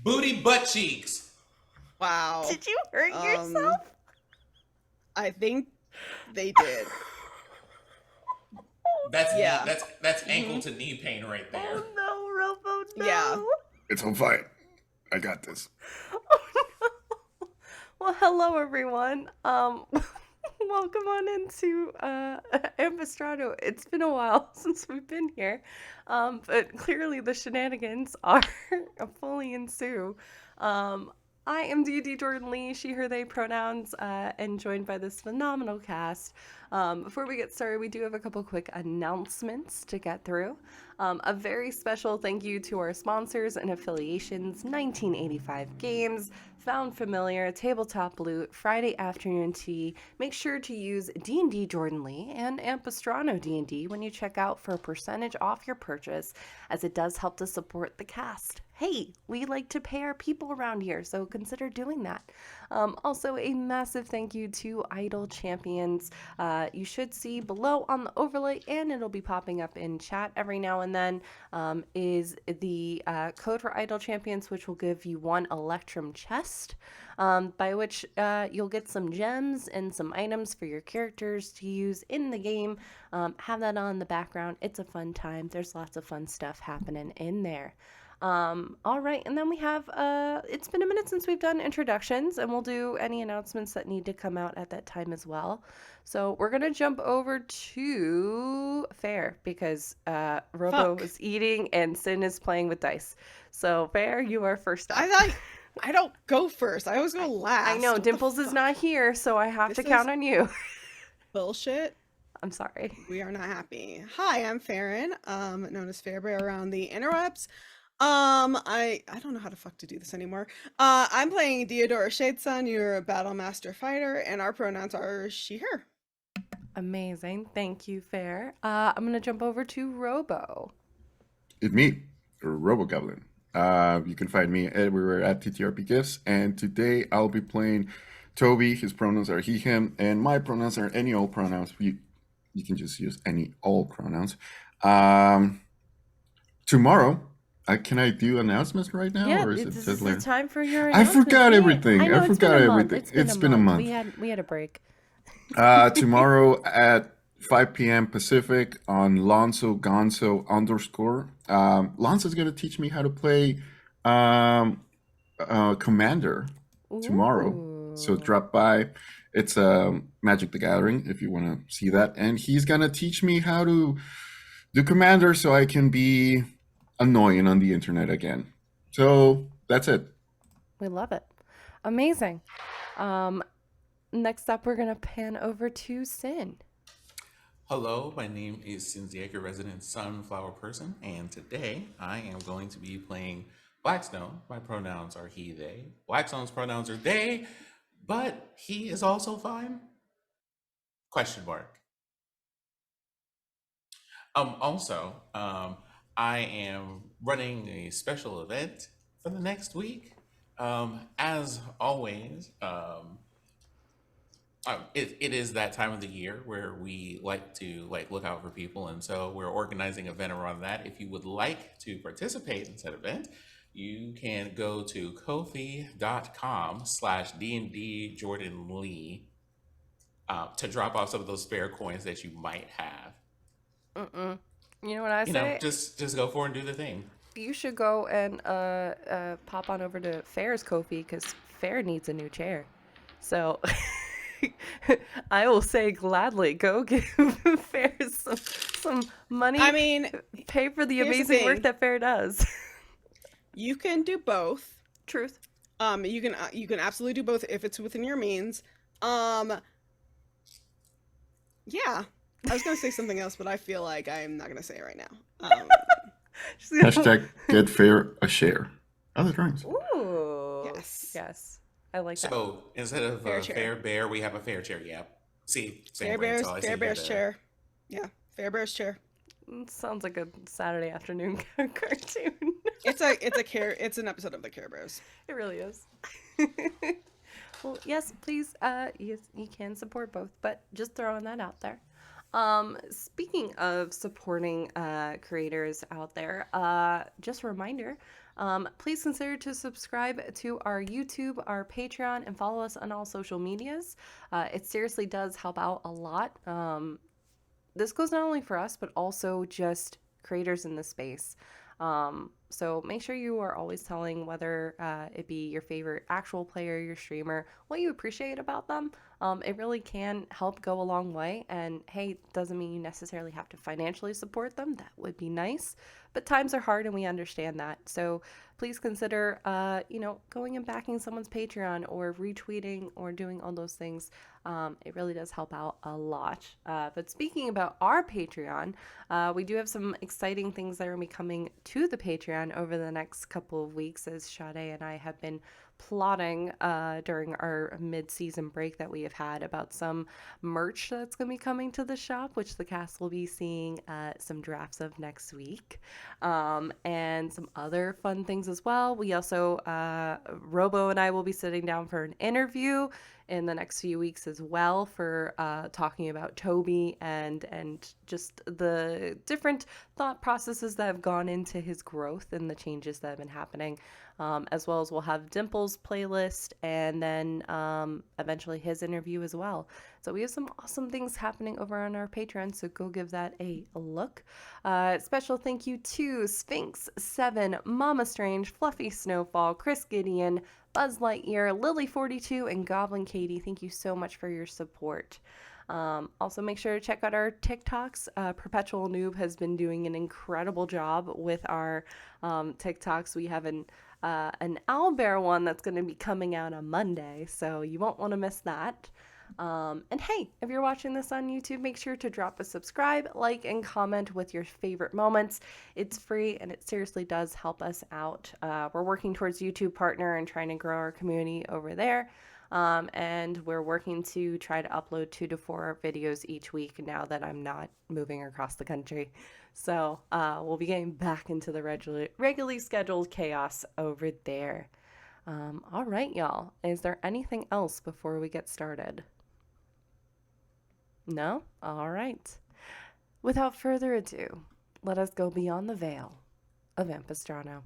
Booty butt cheeks. Wow. Did you hurt yourself? I think they did. That's Yeah. that's ankle to knee pain right there. Oh no, Robo, no. Yeah. It's all fine. I got this. Oh, no. Well, hello everyone. Welcome on into Ampistrano. It's been a while since we've been here, but clearly the shenanigans are fully ensue. I am D&D Jordan Lee, she, her, they pronouns, and joined by this phenomenal cast. Before we get started, we do have a couple quick announcements to get through. A very special thank you to our sponsors and affiliations, 1985 Games, Found Familiar, Tabletop Loot, Friday Afternoon Tea. Make sure to use D&D Jordan Lee and AmpistranoDND when you check out for a percentage off your purchase, as it does help to support the cast. Hey, we like to pay our people around here, so consider doing that. Also, a massive thank you to Idle Champions. You should see below on the overlay, and it'll be popping up in chat every now and then, is the code for Idle Champions, which will give you one Electrum chest, by which you'll get some gems and some items for your characters to use in the game. Have that on in the background. It's a fun time. There's lots of fun stuff happening in there. All right, and then we have, it's been a minute since we've done introductions, and we'll do any announcements that need to come out at that time as well. So we're going to jump over to Fair, because Robo is eating and Sin is playing with dice. So Fair, you are first up. I don't go first. I always go last. I know, Dimples is not here, so I have to count on you. Bullshit. I'm sorry. We are not happy. Hi, I'm Farron, known as Fairbear around the interwebs. I don't know how the fuck to do this anymore. I'm playing Theodora Shadeson. You're a battle master fighter, and our pronouns are she, her. Amazing. Thank you, Fair. I'm going to jump over to Robo. It's me, Robo Goblin. You can find me everywhere at TTRP Gifts, and today I'll be playing Toby. His pronouns are he, him, and my pronouns are any old pronouns. You can just use any old pronouns. Tomorrow, can I do announcements right now? Yeah, or is this it is the time for your I announcements. forgot everything. I forgot everything. It's been a month. We had a break. Tomorrow at 5 p.m. Pacific on Lonzo Gonzo _ Lonzo's going to teach me how to play Commander tomorrow. Ooh. So drop by. It's Magic the Gathering if you want to see that. And he's going to teach me how to do Commander so I can be annoying on the internet again. So that's it. We love it. Amazing. Next up, we're going to pan over to Sin. Hello, my name is Sinziaker, resident sunflower person, and today I am going to be playing Blackstone. My pronouns are he, they. Blackstone's pronouns are they, but he is also fine? Question mark. I am running a special event for the next week. As always, it is that time of the year where we like to look out for people, and so we're organizing an event around that. If you would like to participate in said event, you can go to kofi.com/DND Jordan Lee to drop off some of those spare coins that you might have. You know what I say? Just go for it and do the thing. You should go and pop on over to Fair's Kofi, because Fair needs a new chair. So I will say gladly, go give Fair some money. I mean, pay for the amazing work that Fair does. You can do both. Truth. You can absolutely do both if it's within your means. Yeah. I was gonna say something else, but I feel like I'm not gonna say it right now. Hashtag get Fair a share. Other drawings. Ooh. Yes. I like that. So instead of fair bear, we have a fair chair. Yep. See, Fair Bear's chair. Yeah, Fair Bear's chair. Sounds like a Saturday afternoon cartoon. It's an episode of the Care Bears. It really is. Well, yes, please. Yes, you can support both, but just throwing that out there. Speaking of supporting creators out there, just a reminder, Please consider to subscribe to our YouTube, our Patreon, and follow us on all social medias. It seriously does help out a lot. This goes not only for us, but also just creators in the space. So make sure you are always telling, whether it be your favorite actual player, your streamer, what you appreciate about them. It really can help go a long way. And hey, doesn't mean you necessarily have to financially support them. That would be nice. But times are hard and we understand that. So please consider, going and backing someone's Patreon or retweeting or doing all those things. It really does help out a lot. But speaking about our Patreon, we do have some exciting things that are going to be coming to the Patreon over the next couple of weeks, as Sade and I have been plotting during our mid-season break that we have had about some merch that's going to be coming to the shop, which the cast will be seeing some drafts of next week, and some other fun things as well. We also, Robo and I will be sitting down for an interview in the next few weeks as well for talking about Toby and just the different thought processes that have gone into his growth and the changes that have been happening, as well as we'll have Dimple's playlist and then eventually his interview as well. So we have some awesome things happening over on our Patreon, so go give that a look. Special thank you to Sphinx7, Mama Strange, Fluffy Snowfall, Chris Gideon, Buzz Lightyear, Lily42, and Goblin Katie. Thank you so much for your support. Also, make sure to check out our TikToks. Perpetual Noob has been doing an incredible job with our TikToks. We have an owlbear one that's going to be coming out on Monday, so you won't want to miss that. And hey, if you're watching this on YouTube, make sure to drop a subscribe, like, and comment with your favorite moments. It's free and it seriously does help us out. We're working towards YouTube partner and trying to grow our community over there. And we're working to try to upload 2 to 4 videos each week now that I'm not moving across the country. So we'll be getting back into the regularly scheduled chaos over there. All right, y'all. Is there anything else before we get started? No? All right. Without further ado, let us go beyond the veil of Ampistrano.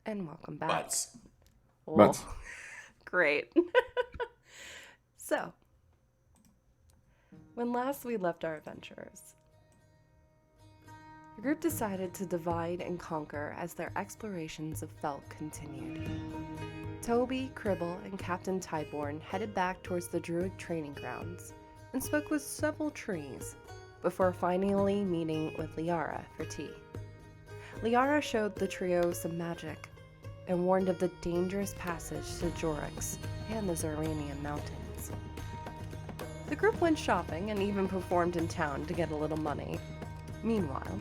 And welcome back. Butts. Oh, Butts. great. So, when last we left our adventurers, the group decided to divide and conquer as their explorations of Felt continued. Toby, Cribble, and Captain Tyborn headed back towards the Druid training grounds and spoke with several trees before finally meeting with Liara for tea. Liara showed the trio some magic and warned of the dangerous passage to Jorix and the Zoranian mountains. The group went shopping and even performed in town to get a little money. Meanwhile,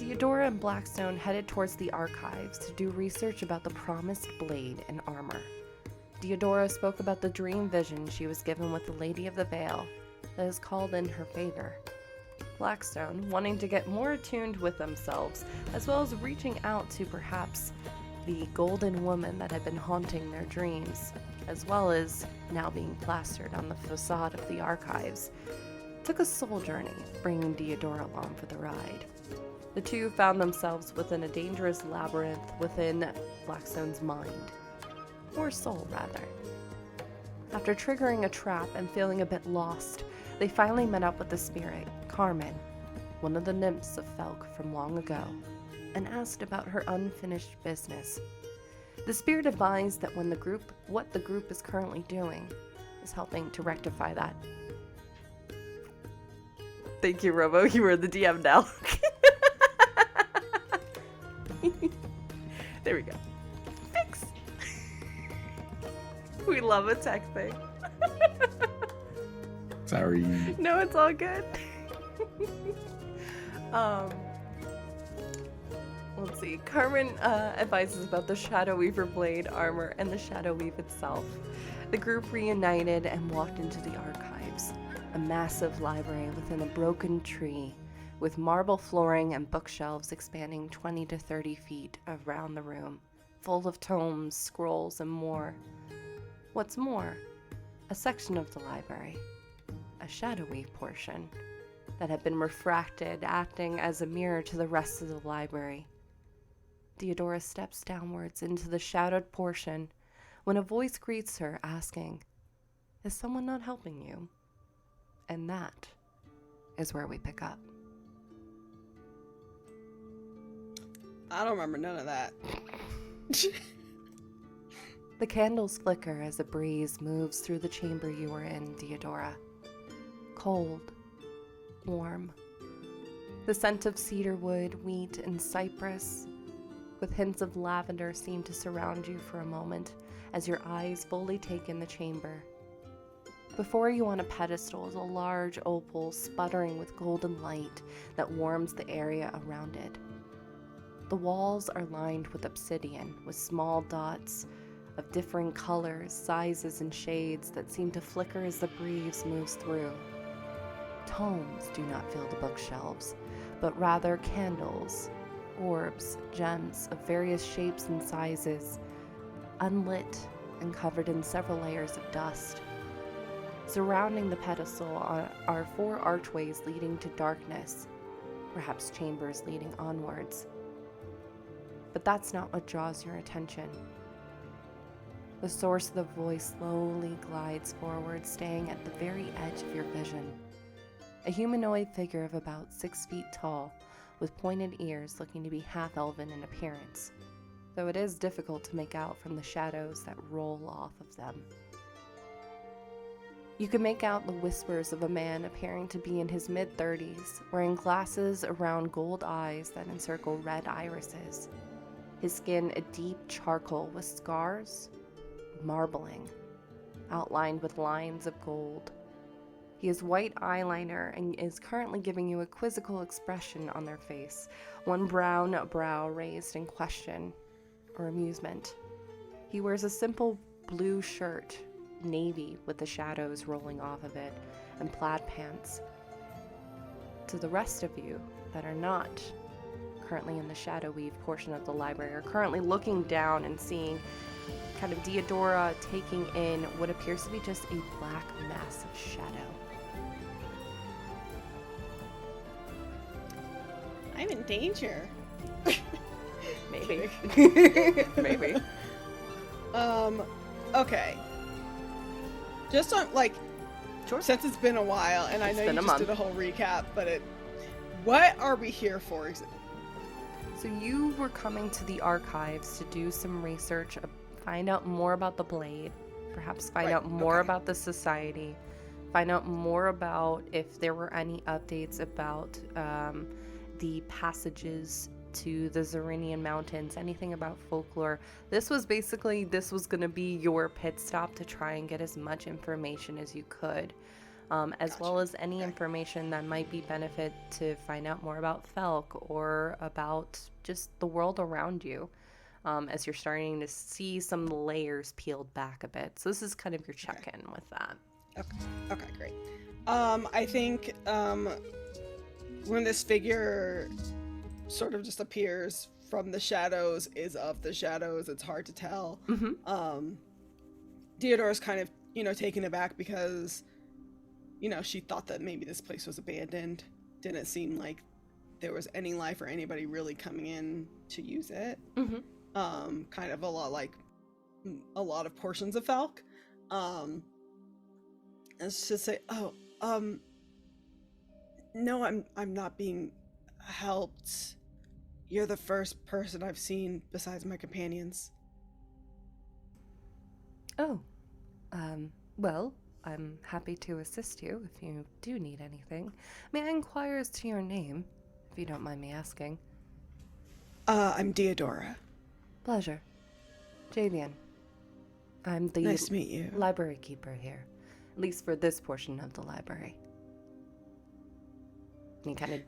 Deodora and Blackstone headed towards the archives to do research about the promised blade and armor. Deodora spoke about the dream vision she was given with the Lady of the Veil that has called in her favor. Blackstone, wanting to get more attuned with themselves, as well as reaching out to perhaps the golden woman that had been haunting their dreams, as well as now being plastered on the facade of the archives, took a soul journey, bringing Deodora along for the ride. The two found themselves within a dangerous labyrinth within Blackstone's mind. Or soul, rather. After triggering a trap and feeling a bit lost, they finally met up with the spirit, Carmen, one of the nymphs of Felk from long ago, and asked about her unfinished business. The spirit advised that what the group is currently doing is helping to rectify that. Thank you, Robo. You are the DM now. There we go. Fix. We love a tech thing. Sorry. No, it's all good. Let's see. Carmen advises about the Shadow Weaver blade, armor, and the Shadow Weave itself. The group reunited and walked into the archives, a massive library within a broken tree, with marble flooring and bookshelves expanding 20 to 30 feet around the room, full of tomes, scrolls, and more. What's more, a section of the library, a Shadow Weave portion, that had been refracted, acting as a mirror to the rest of the library. Deodora steps downwards into the shadowed portion when a voice greets her, asking, "Is someone not helping you?" And that is where we pick up. I don't remember none of that. The candles flicker as a breeze moves through the chamber you are in, Deodora. Cold, warm. The scent of cedarwood, wheat, and cypress, with hints of lavender, seem to surround you for a moment as your eyes fully take in the chamber. Before you on a pedestal is a large opal sputtering with golden light that warms the area around it. The walls are lined with obsidian, with small dots of differing colors, sizes, and shades that seem to flicker as the breeze moves through. Tomes do not fill the bookshelves, but rather candles, orbs, gems of various shapes and sizes, unlit and covered in several layers of dust. Surrounding the pedestal are 4 archways leading to darkness, perhaps chambers leading onwards. But that's not what draws your attention. The source of the voice slowly glides forward, staying at the very edge of your vision. A humanoid figure of about 6 feet tall, with pointed ears, looking to be half-elven in appearance, though it is difficult to make out from the shadows that roll off of them. You can make out the whispers of a man appearing to be in his mid-30s, wearing glasses around gold eyes that encircle red irises. His skin a deep charcoal with scars, marbling, outlined with lines of gold. He has white eyeliner and is currently giving you a quizzical expression on their face, one brown brow raised in question or amusement. He wears a simple blue shirt, navy with the shadows rolling off of it, and plaid pants. To the rest of you that are not currently in the Shadow Weave portion of the library are currently looking down and seeing kind of Deodora taking in what appears to be just a black mass of shadow. I'm in danger. Maybe. Maybe. Okay. Just on, like, Sure. since it's been a while, and I It's know been you a just month. did a whole recap, but what are we here for? So you were coming to the archives to do some research, find out more about the blade, perhaps find Right, out more okay. about the society, find out more about if there were any updates about the passages to the Zarinian Mountains, anything about folklore. This was going to be your pit stop to try and get as much information as you could. as well as any information that might be benefit to find out more about Felk or about just the world around you, as you're starting to see some of the layers peeled back a bit. So this is kind of your check-in with that. Okay, great. I think when this figure sort of just appears from the shadows, is of the shadows, it's hard to tell. Theodora's kind of, taken aback because, she thought that maybe this place was abandoned. Didn't seem like there was any life or anybody really coming in to use it. Kind of a lot like a lot of portions of Falk. And it's just say, no, I'm not being helped. You're the first person I've seen besides my companions. Oh, well, I'm happy to assist you if you do need anything. May I inquire as to your name, if you don't mind me asking? I'm Theodora. Pleasure. Javian. I'm the Nice to meet you. library keeper here, at least for this portion of the library. And he kind of...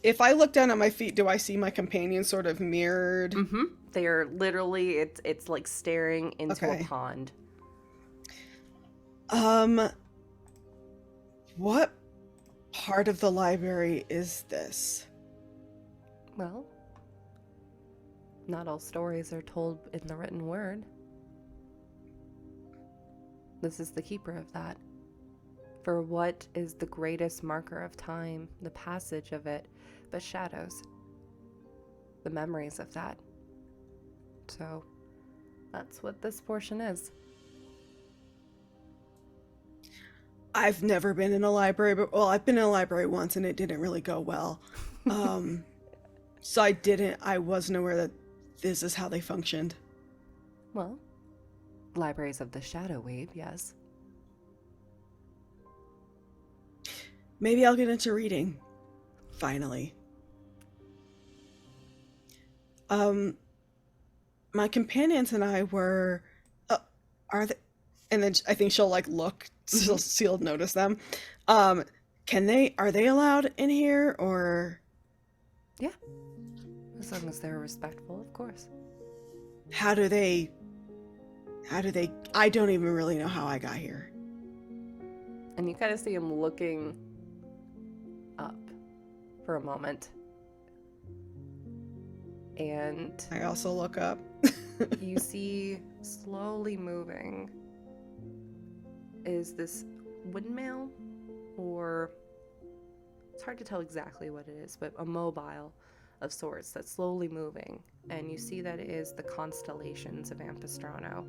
If I look down at my feet, do I see my companion sort of mirrored? They are literally, it's like staring into a pond. What part of the library is this? Well, not all stories are told in the written word. This is the keeper of that. For what is the greatest marker of time, the passage of it, but shadows, the memories of that. So, that's what this portion is. I've never been in a library, but I've been in a library once and it didn't really go well. So I wasn't aware that this is how they functioned. Well, libraries of the shadow weave, yes. Maybe I'll get into reading. Finally. My companions and I were, are they, and then I think she'll look, she'll notice them. Are they allowed in here or? Yeah. As long as they're respectful, of course. How do they, I don't even really know how I got here. And you kind of see him looking up for a moment. And I also look up. you see slowly moving is this windmill, or it's hard to tell exactly what it is, but a mobile of sorts that's slowly moving. And you see that it is the constellations of Ampistrano,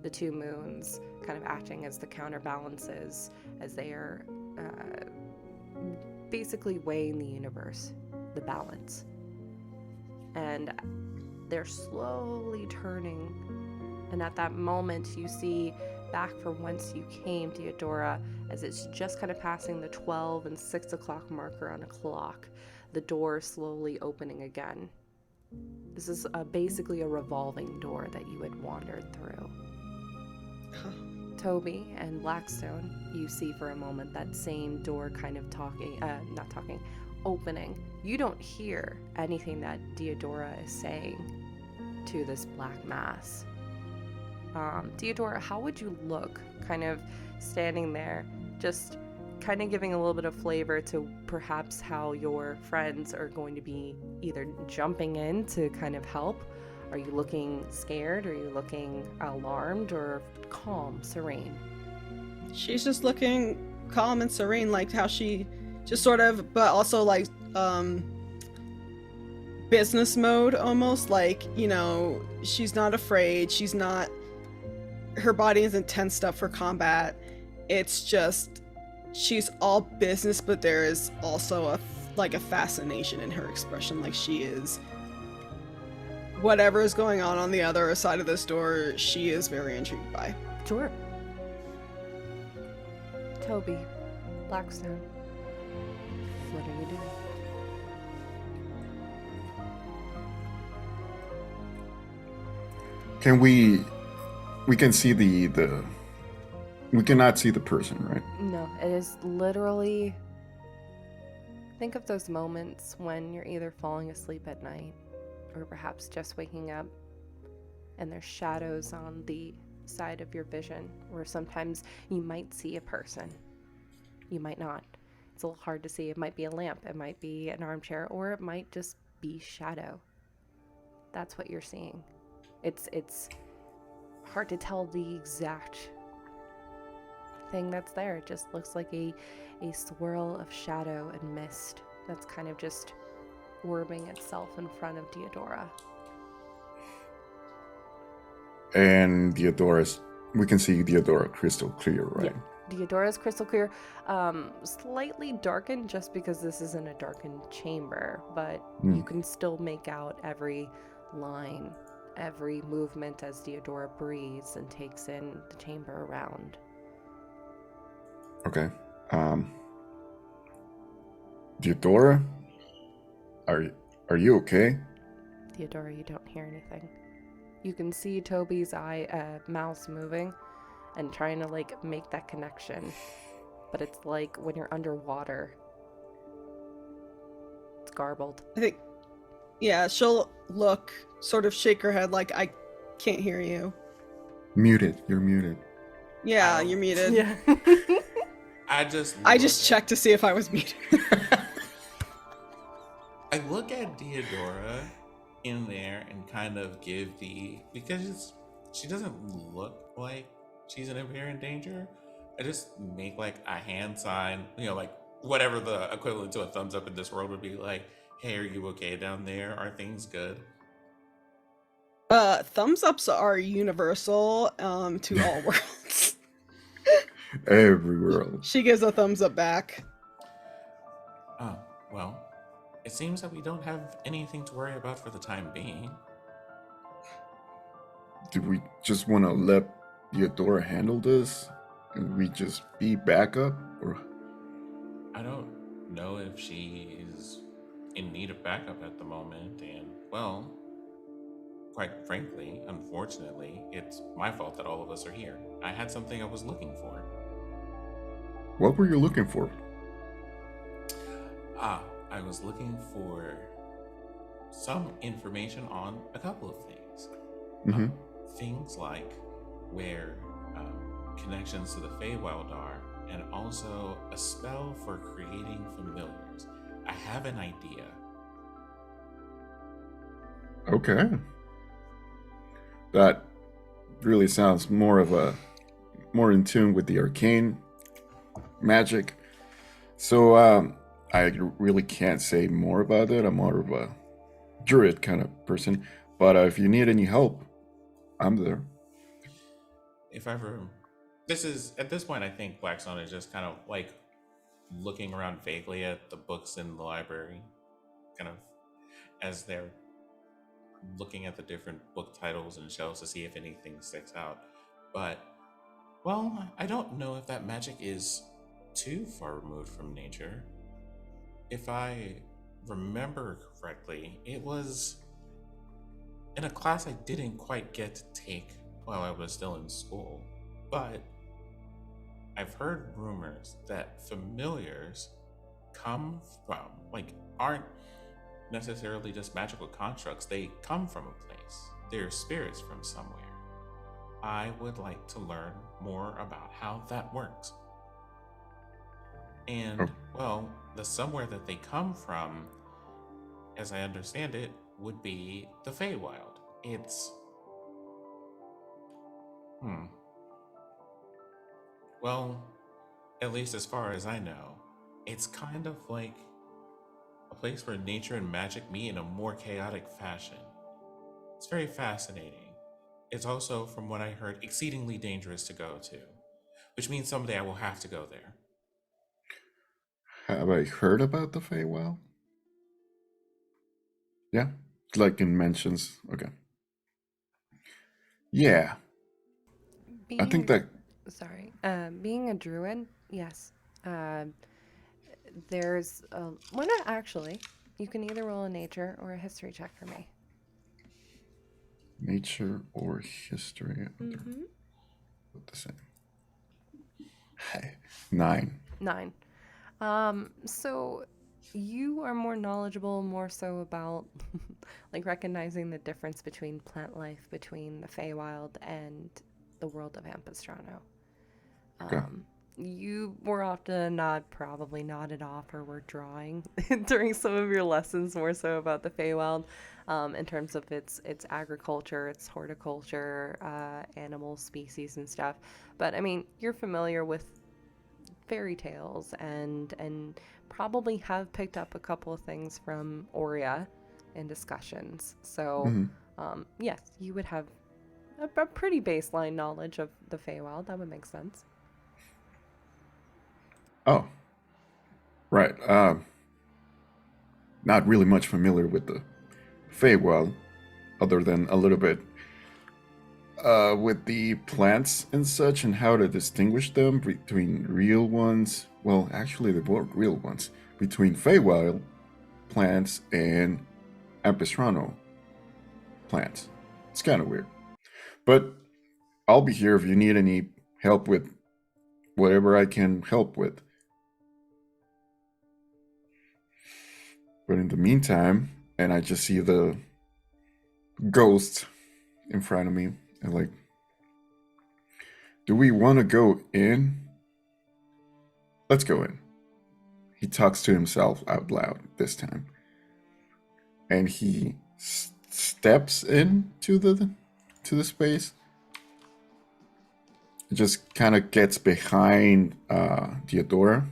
the two moons kind of acting as the counterbalances as they are basically weighing the universe, the balance. And they're slowly turning, and at that moment you see back from whence you came, Theodora, as it's just kind of passing the 12 and 6 o'clock marker on a clock, the door slowly opening again. This is basically a revolving door that you had wandered through. Toby and Blackstone, you see for a moment that same door kind of opening. You don't hear anything that Theodora is saying to this black mass. Theodora, how would you look kind of standing there, just kind of giving a little bit of flavor to perhaps how your friends are going to be either jumping in to kind of help? Are you looking scared? Are you looking alarmed or calm, serene? She's just looking calm and serene, like how she just sort of, but also like business mode almost, like, she's not afraid, her body isn't tensed up for combat. It's just she's all business, but there is also a fascination in her expression, like she is, whatever is going on the other side of this door, she is very intrigued by. Sure. Toby, Blackstone, what are you doing? Can we can see the we cannot see the person, right? No, it is literally. Think of those moments when you're either falling asleep at night or perhaps just waking up and there's shadows on the side of your vision, where sometimes you might see a person, you might not. It's a little hard to see. It might be a lamp, it might be an armchair, or it might just be shadow. That's what you're seeing. It's hard to tell the exact thing that's there. It just looks like a swirl of shadow and mist that's kind of just orbing itself in front of Diodora. And Diodora's, we can see Diodora crystal clear, right? Yeah. Diodora's crystal clear, slightly darkened just because this is in a darkened chamber, but you can still make out every line, every movement as Diodora breathes and takes in the chamber around. Okay. Diodora, are you okay? Theodora, you don't hear anything. You can see Toby's mouth moving and trying to like make that connection, but it's like when you're underwater. It's garbled. I think, yeah, she'll look, sort of shake her head like, I can't hear you. Muted. You're muted. Yeah, Oh. you're muted. Yeah. I just checked to see if I was muted. I look at Diodora in there and kind of give because she doesn't look like she's in apparent danger. I just make like a hand sign, like whatever the equivalent to a thumbs up in this world would be, like, hey, are you okay down there? Are things good? Thumbs ups are universal to all worlds. Every world. She gives a thumbs up back. Oh, well, it seems that we don't have anything to worry about for the time being. Do we just want to let Diodora handle this? And we just be backup? Or I don't know if she is in need of backup at the moment, and, well, quite frankly, unfortunately, it's my fault that all of us are here. I had something I was looking for. what were you looking for? I was looking for some information on a couple of things. Mm-hmm. Things like where connections to the Feywild are, and also a spell for creating familiars. I have an idea. Okay. That really sounds more in tune with the arcane magic. So I really can't say more about it. I'm more of a druid kind of person. But if you need any help, I'm there. If ever, at this point, I think Blackstone is just kind of like looking around vaguely at the books in the library, kind of as they're looking at the different book titles and shelves to see if anything sticks out. But, well, I don't know if that magic is too far removed from nature. If I remember correctly, it was in a class I didn't quite get to take while I was still in school. But I've heard rumors that familiars come from, aren't necessarily just magical constructs. They come from a place. They're spirits from somewhere. I would like to learn more about how that works. And, well, the somewhere that they come from, as I understand it, would be the Feywild. It's... Well, at least as far as I know, it's kind of like a place where nature and magic meet in a more chaotic fashion. It's very fascinating. It's also, from what I heard, exceedingly dangerous to go to, which means someday I will have to go there. Have I heard about the Feywild? Yeah, like in mentions. Okay. Yeah, I think that. Sorry. Being a druid, yes. There's well, not actually. You can either roll a nature or a history check for me. Nature or history. Mm-hmm. The same. 9. 9. So you are more knowledgeable, more so about like recognizing the difference between plant life between the Feywild and the world of Ampistrano. Okay. You more often not probably nodded off or were drawing during some of your lessons more so about the Feywild, in terms of its agriculture, its horticulture, animal species and stuff. But I mean, you're familiar with fairy tales and probably have picked up a couple of things from Aurea in discussions. So, yes, you would have a pretty baseline knowledge of the Feywild. That would make sense. Oh, right. Not really much familiar with the Feywild, other than a little bit with the plants and such, and how to distinguish them between real ones. Well, actually, they were real ones. Between Feywild plants and Ampistrano plants. It's kind of weird. But I'll be here if you need any help with whatever I can help with. But in the meantime, and I just see the ghost in front of me, and like, do we want to go in? Let's go in. He talks to himself out loud this time. And he steps into the space. Just kind of gets behind Theodora,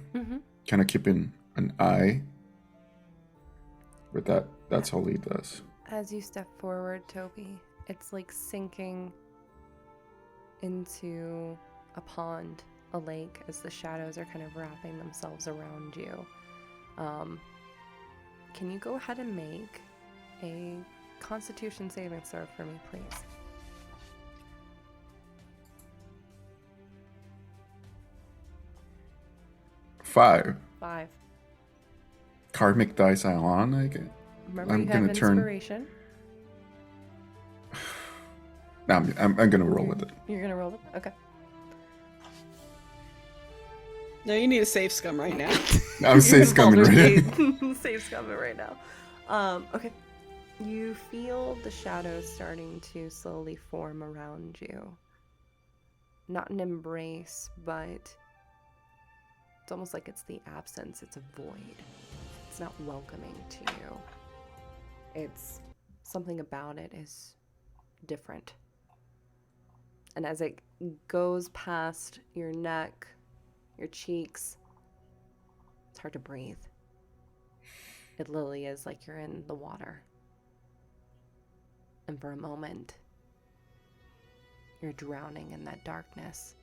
kind of keeping an eye. But that's all he does. As you step forward, Toby, it's like sinking into a pond, a lake, as the shadows are kind of wrapping themselves around you. Can you go ahead and make a Constitution saving throw for me, please? 5. 5. Karmic dice on, I guess. Remember, you have inspiration. No, I'm gonna roll with it. You're gonna roll it? Okay. No, you need a safe scum right now. I'm safe scumming right now. Safe scumming right now. Okay. You feel the shadows starting to slowly form around you. Not an embrace, but it's almost like it's the absence. It's a void. It's not welcoming to you. It's something about it is different. And as it goes past your neck, your cheeks, it's hard to breathe. It literally is like you're in the water. And for a moment, you're drowning in that darkness.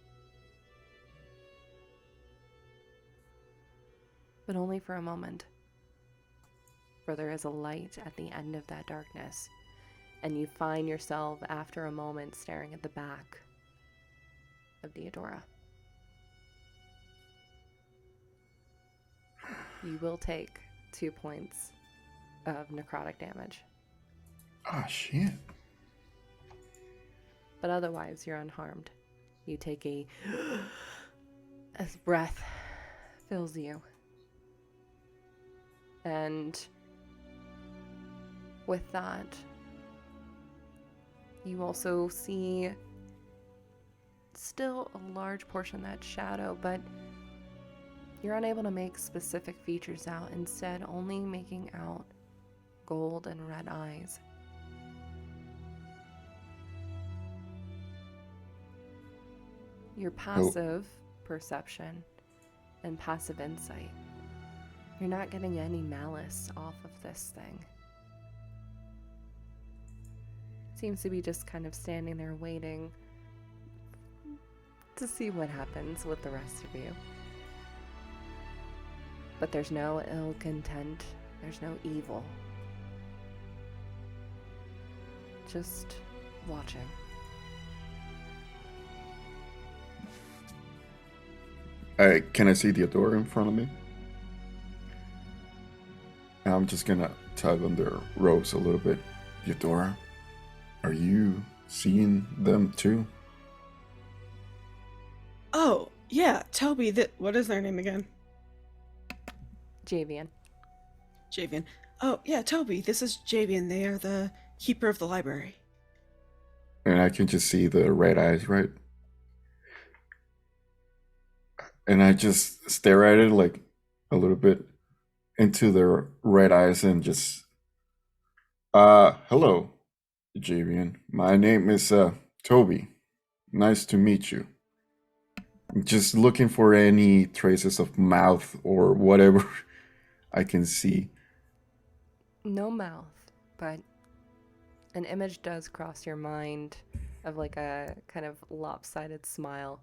But only for a moment. For there is a light at the end of that darkness. And you find yourself, after a moment, staring at the back of Theodora. You will take 2 points of necrotic damage. Ah, shit. But otherwise, you're unharmed. You take as breath fills you. And with that, you also see still a large portion of that shadow, but you're unable to make specific features out, instead only making out gold and red eyes. Your passive perception and passive insight, you're not getting any malice off of this thing. Seems to be just kind of standing there waiting to see what happens with the rest of you. But there's no ill content, there's no evil. Just watching. Can I see Theodora in front of me? I'm just gonna tug on their robes a little bit. Theodora, are you seeing them too? Oh, Yeah, Toby, what is their name again? Javian. Javian. Oh, yeah, Toby, this is Javian. They are the keeper of the library. And I can just see the red eyes, right? And I just stare at it like a little bit into the red eyes and just, hello, Javian. My name is Toby. Nice to meet you. Just looking for any traces of mouth or whatever I can see. No mouth, but an image does cross your mind of like a kind of lopsided smile.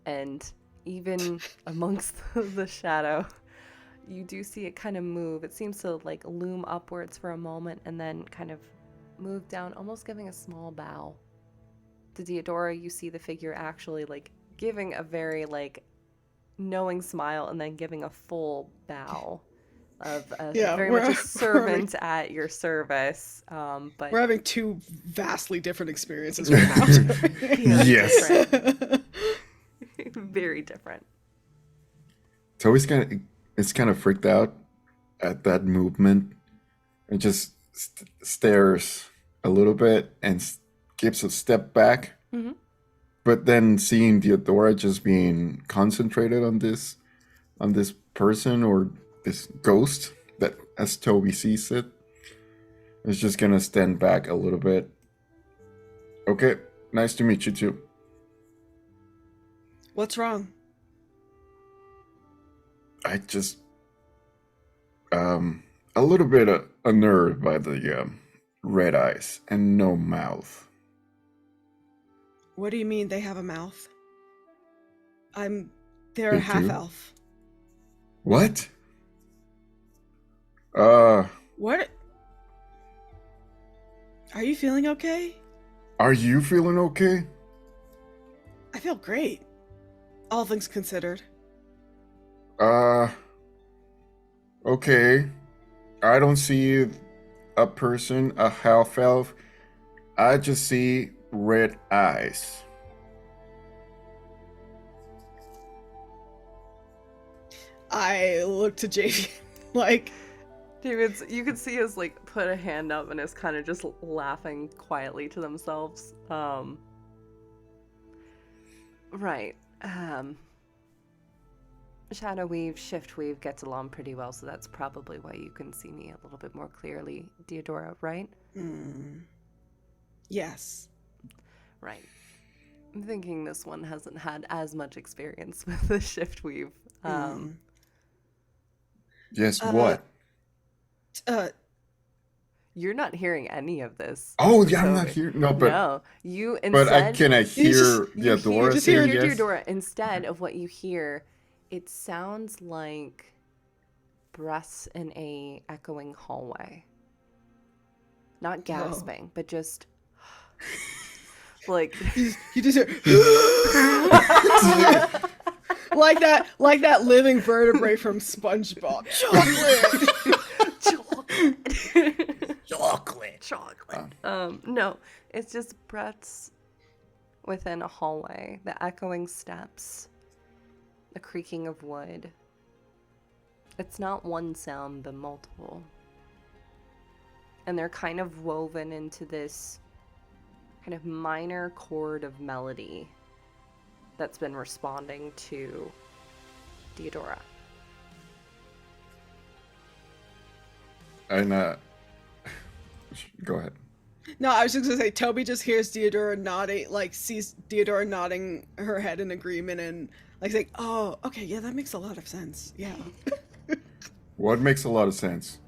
And even amongst the shadow, you do see it kind of move. It seems to like loom upwards for a moment and then kind of move down, almost giving a small bow. To Deodora, you see the figure actually like giving a very like knowing smile and then giving a full bow of very much a servant at your service. But we're having two vastly different experiences right now. Yes. Very different. Toby's kind of freaked out at that movement and just stares a little bit and gives a step back. Mm-hmm. But then seeing Deodora just being concentrated on this person or this ghost that, as Toby sees it, is just gonna stand back a little bit. Okay, nice to meet you too. What's wrong? I just a little bit unnerved by the red eyes and no mouth. What do you mean they have a mouth? They're They a half do? elf. What? What? Are you feeling okay? Are you feeling okay? I feel great. All things considered. Okay. I don't see a person, a half elf. I just see red eyes. I look to JV like, David's, you can see us like put a hand up and is kind of just laughing quietly to themselves. Right. Shadow Weave, Shift Weave gets along pretty well, so that's probably why you can see me a little bit more clearly, Deodora, right? yes. Right. I'm thinking this one hasn't had as much experience with the Shift Weave. Yes, what? You're not hearing any of this. Oh, yeah, I'm not Toby. here. No, but No, you instead. but I can I hear you Deodora just say hear yes? Deodora, instead of what you hear, it sounds like breaths in a echoing hallway. Not gasping, but just like You just hear like that living vertebrae from SpongeBob. chocolate. No, it's just breaths within a hallway, the echoing steps, the creaking of wood. It's not one sound, but multiple. And they're kind of woven into this kind of minor chord of melody that's been responding to Deodora. And go ahead. No, I was just gonna say Toby just hears Deodora nodding, like sees Deodora nodding her head in agreement and like saying, "Oh, okay, yeah, that makes a lot of sense." Yeah. What makes a lot of sense?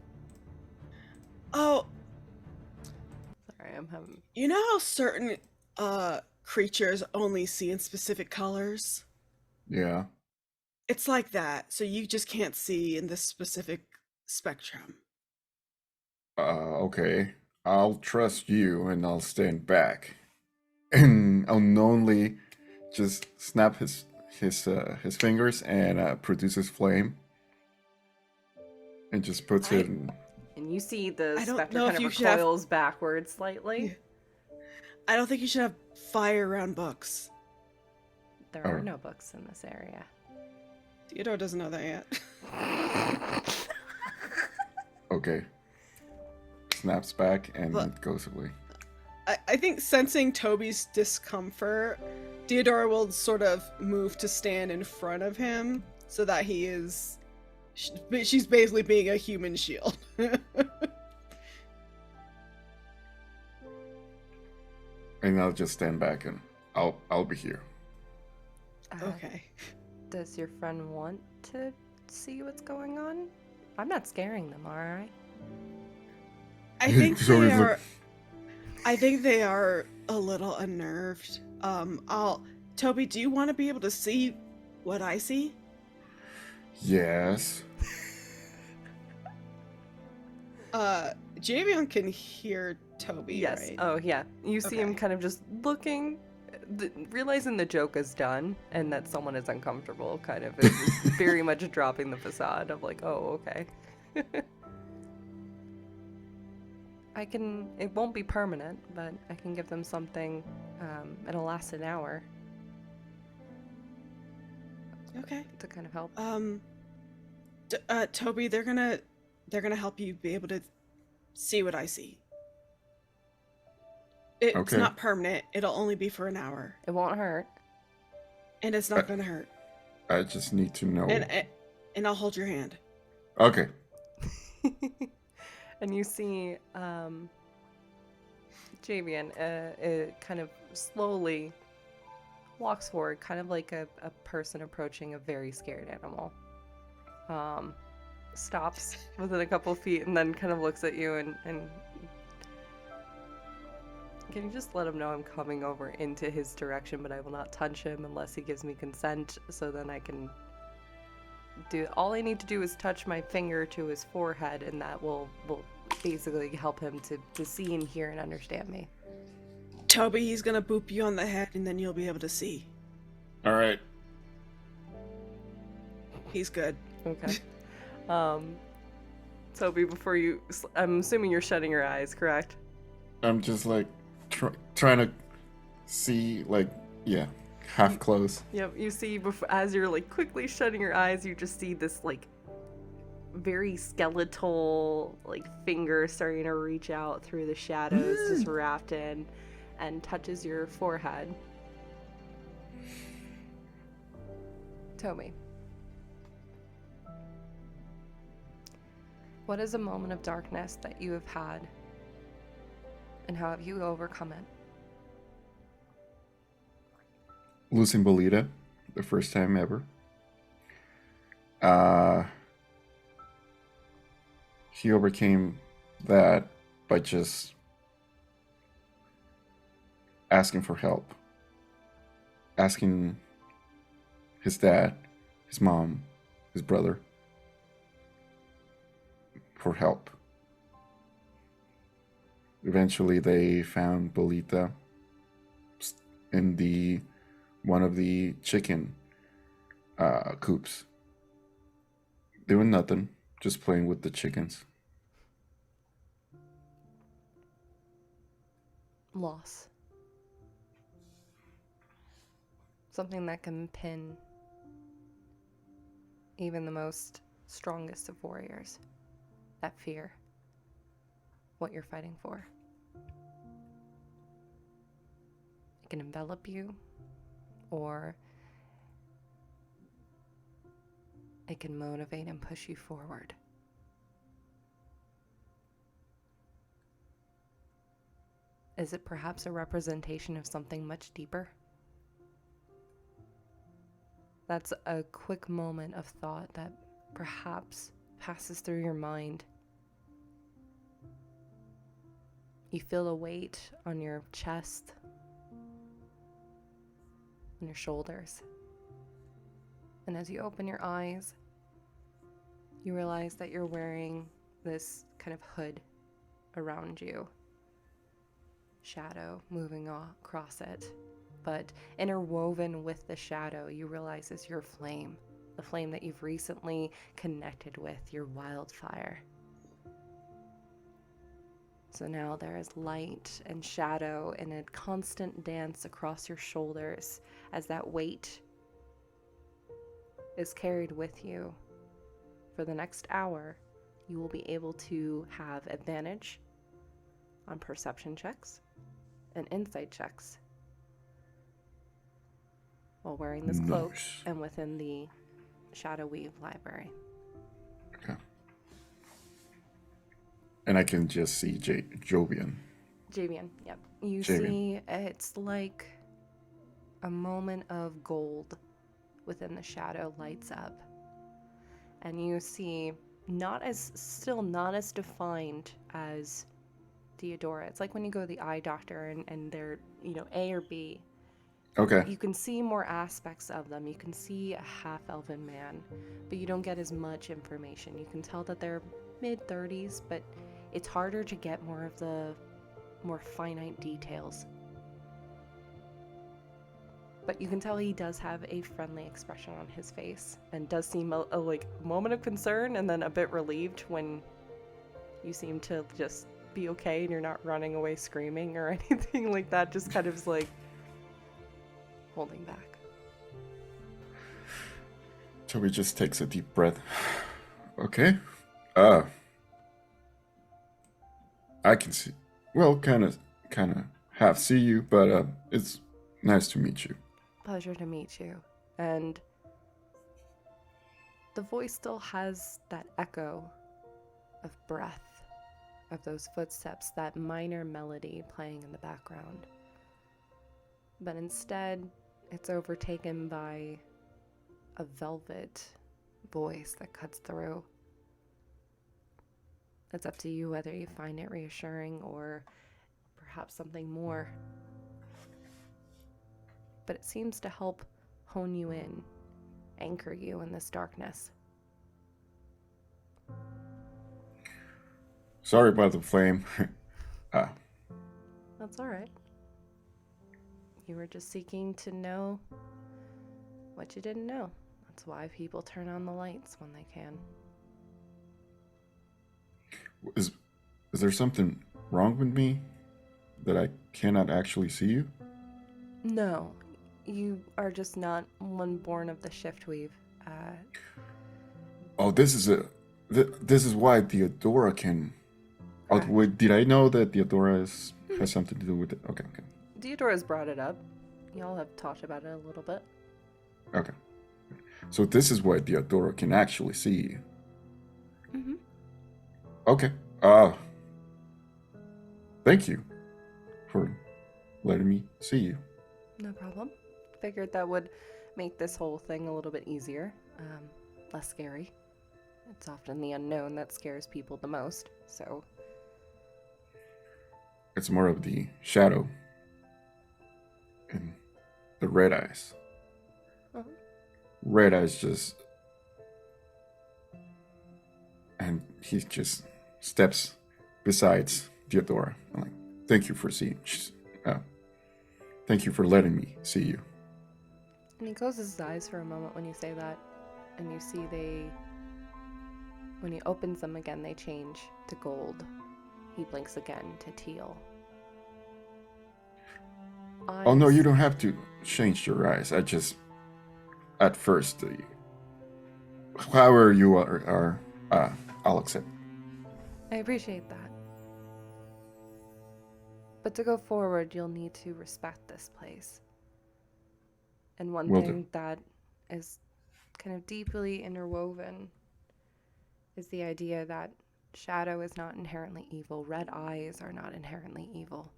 Oh, Sorry, I'm having... you know how certain creatures only see in specific colors? Yeah. It's like that. So you just can't see in this specific spectrum. Okay. I'll trust you and I'll stand back. And unknowingly just snap his fingers and produces flame. And just puts it in. And you see the I don't specter know kind if of you should have- recoils backwards slightly. I don't think you should have fire around books. there are no books in this area. Theodore doesn't know that yet. Okay. Snaps back and Look. goes away. I think sensing Toby's discomfort, Theodora will sort of move to stand in front of him so that he is... She's basically being a human shield. And I'll just stand back and I'll be here. Okay. Does your friend want to see what's going on? I'm not scaring them, are I? I think So they he's like- are... I think they are a little unnerved. Toby, do you want to be able to see what I see? Yes. Javion can hear Toby, Yes. right? Oh, yeah. You see him Okay. kind of just looking, realizing the joke is done and that someone is uncomfortable, kind of is very much dropping the facade of like, oh, okay. It won't be permanent, but I can give them something, it'll last an hour Okay. to kind of help. Toby, they're gonna help you be able to see what I see. It's Okay. not permanent. It'll only be for an hour, It won't hurt. and it's not gonna hurt. I just need to know. And I'll hold your hand. Okay. And you see Javian kind of slowly walks forward, kind of like a person approaching a very scared animal. Stops within a couple feet and then kind of looks at you and can you just let him know I'm coming over into his direction, but I will not touch him unless he gives me consent, so then I can do... All I need to do is touch my finger to his forehead, and that will basically help him to see and hear and understand me. Toby, he's gonna boop you on the head, and then you'll be able to see. All right. He's good. Okay. Toby, before you... I'm assuming you're shutting your eyes, correct? I'm just like trying to see, like, yeah, half closed. Yep, you see, as you're like quickly shutting your eyes, you just see this like very skeletal like finger starting to reach out through the shadows, just wrapped in, and touches your forehead. Toby, what is a moment of darkness that you have had, and how have you overcome it? Losing Bolita, the first time ever. He overcame that by just asking for help. Asking his dad, his mom, his brother for help. Eventually they found Bolita in one of the chicken coops. Doing nothing, just playing with the chickens. Loss. Something that can pin even the most strongest of warriors. That fear. What you're fighting for. It can envelop you, or it can motivate and push you forward. Is it perhaps a representation of something much deeper? That's a quick moment of thought that perhaps passes through your mind. You feel a weight on your chest, on your shoulders. And as you open your eyes, you realize that you're wearing this kind of hood around you. Shadow moving across it. But interwoven with the shadow, you realize is your flame. The flame that you've recently connected with, your wildfire. So now there is light and shadow in a constant dance across your shoulders as that weight is carried with you for the next hour, you will be able to have advantage on perception checks and insight checks while wearing this cloak Nice. and within the Shadow Weave library. Okay. And I can just see Jovian. Javian, yep. You Javian. see it's like a moment of gold within the shadow lights up. And you see still not as defined as Theodora. It's like when you go to the eye doctor and they're, A or B. Okay. You can see more aspects of them. You can see a half-elven man, but you don't get as much information. You can tell that they're mid-30s, but it's harder to get more of the more finite details. But you can tell he does have a friendly expression on his face and does seem a moment of concern and then a bit relieved when you seem to just be okay and you're not running away screaming or anything like that. Just kind of like holding back. Toby just takes a deep breath. Okay. I can see. Well, kind of half see you, but it's nice to meet you. Pleasure to meet you. And the voice still has that echo of breath, of those footsteps, that minor melody playing in the background. But instead, it's overtaken by a velvet voice that cuts through. It's up to you whether you find it reassuring or perhaps something more. But it seems to help hone you in, anchor you in this darkness. Sorry about the flame. That's all right. You were just seeking to know what you didn't know. That's why people turn on the lights when they can. Is there something wrong with me that I cannot actually see you? No, you are just not one born of the shiftweave. Oh, this is why Theodora can. Oh, Correct. wait, did I know that Theodora has something to do with it? Okay. Theodora's brought it up. Y'all have talked about it a little bit. Okay. So this is why Theodora can actually see you. Mm-hmm. Okay. Thank you for letting me see you. No problem. Figured that would make this whole thing a little bit easier, less scary. It's often the unknown that scares people the most, so... It's more of the shadow and the red eyes. Uh-huh. Red eyes just... And he just steps beside Theodora. I'm like, thank you for seeing... thank you for letting me see you. And he closes his eyes for a moment when you say that, and you see when he opens them again, they change to gold. He blinks again to teal. Oh no, you don't have to change your eyes. I just, at first, however you are, I'll accept. I appreciate that. But to go forward, you'll need to respect this place. And one Will thing do. that is kind of deeply interwoven is the idea that shadow is not inherently evil. Red eyes are not inherently evil.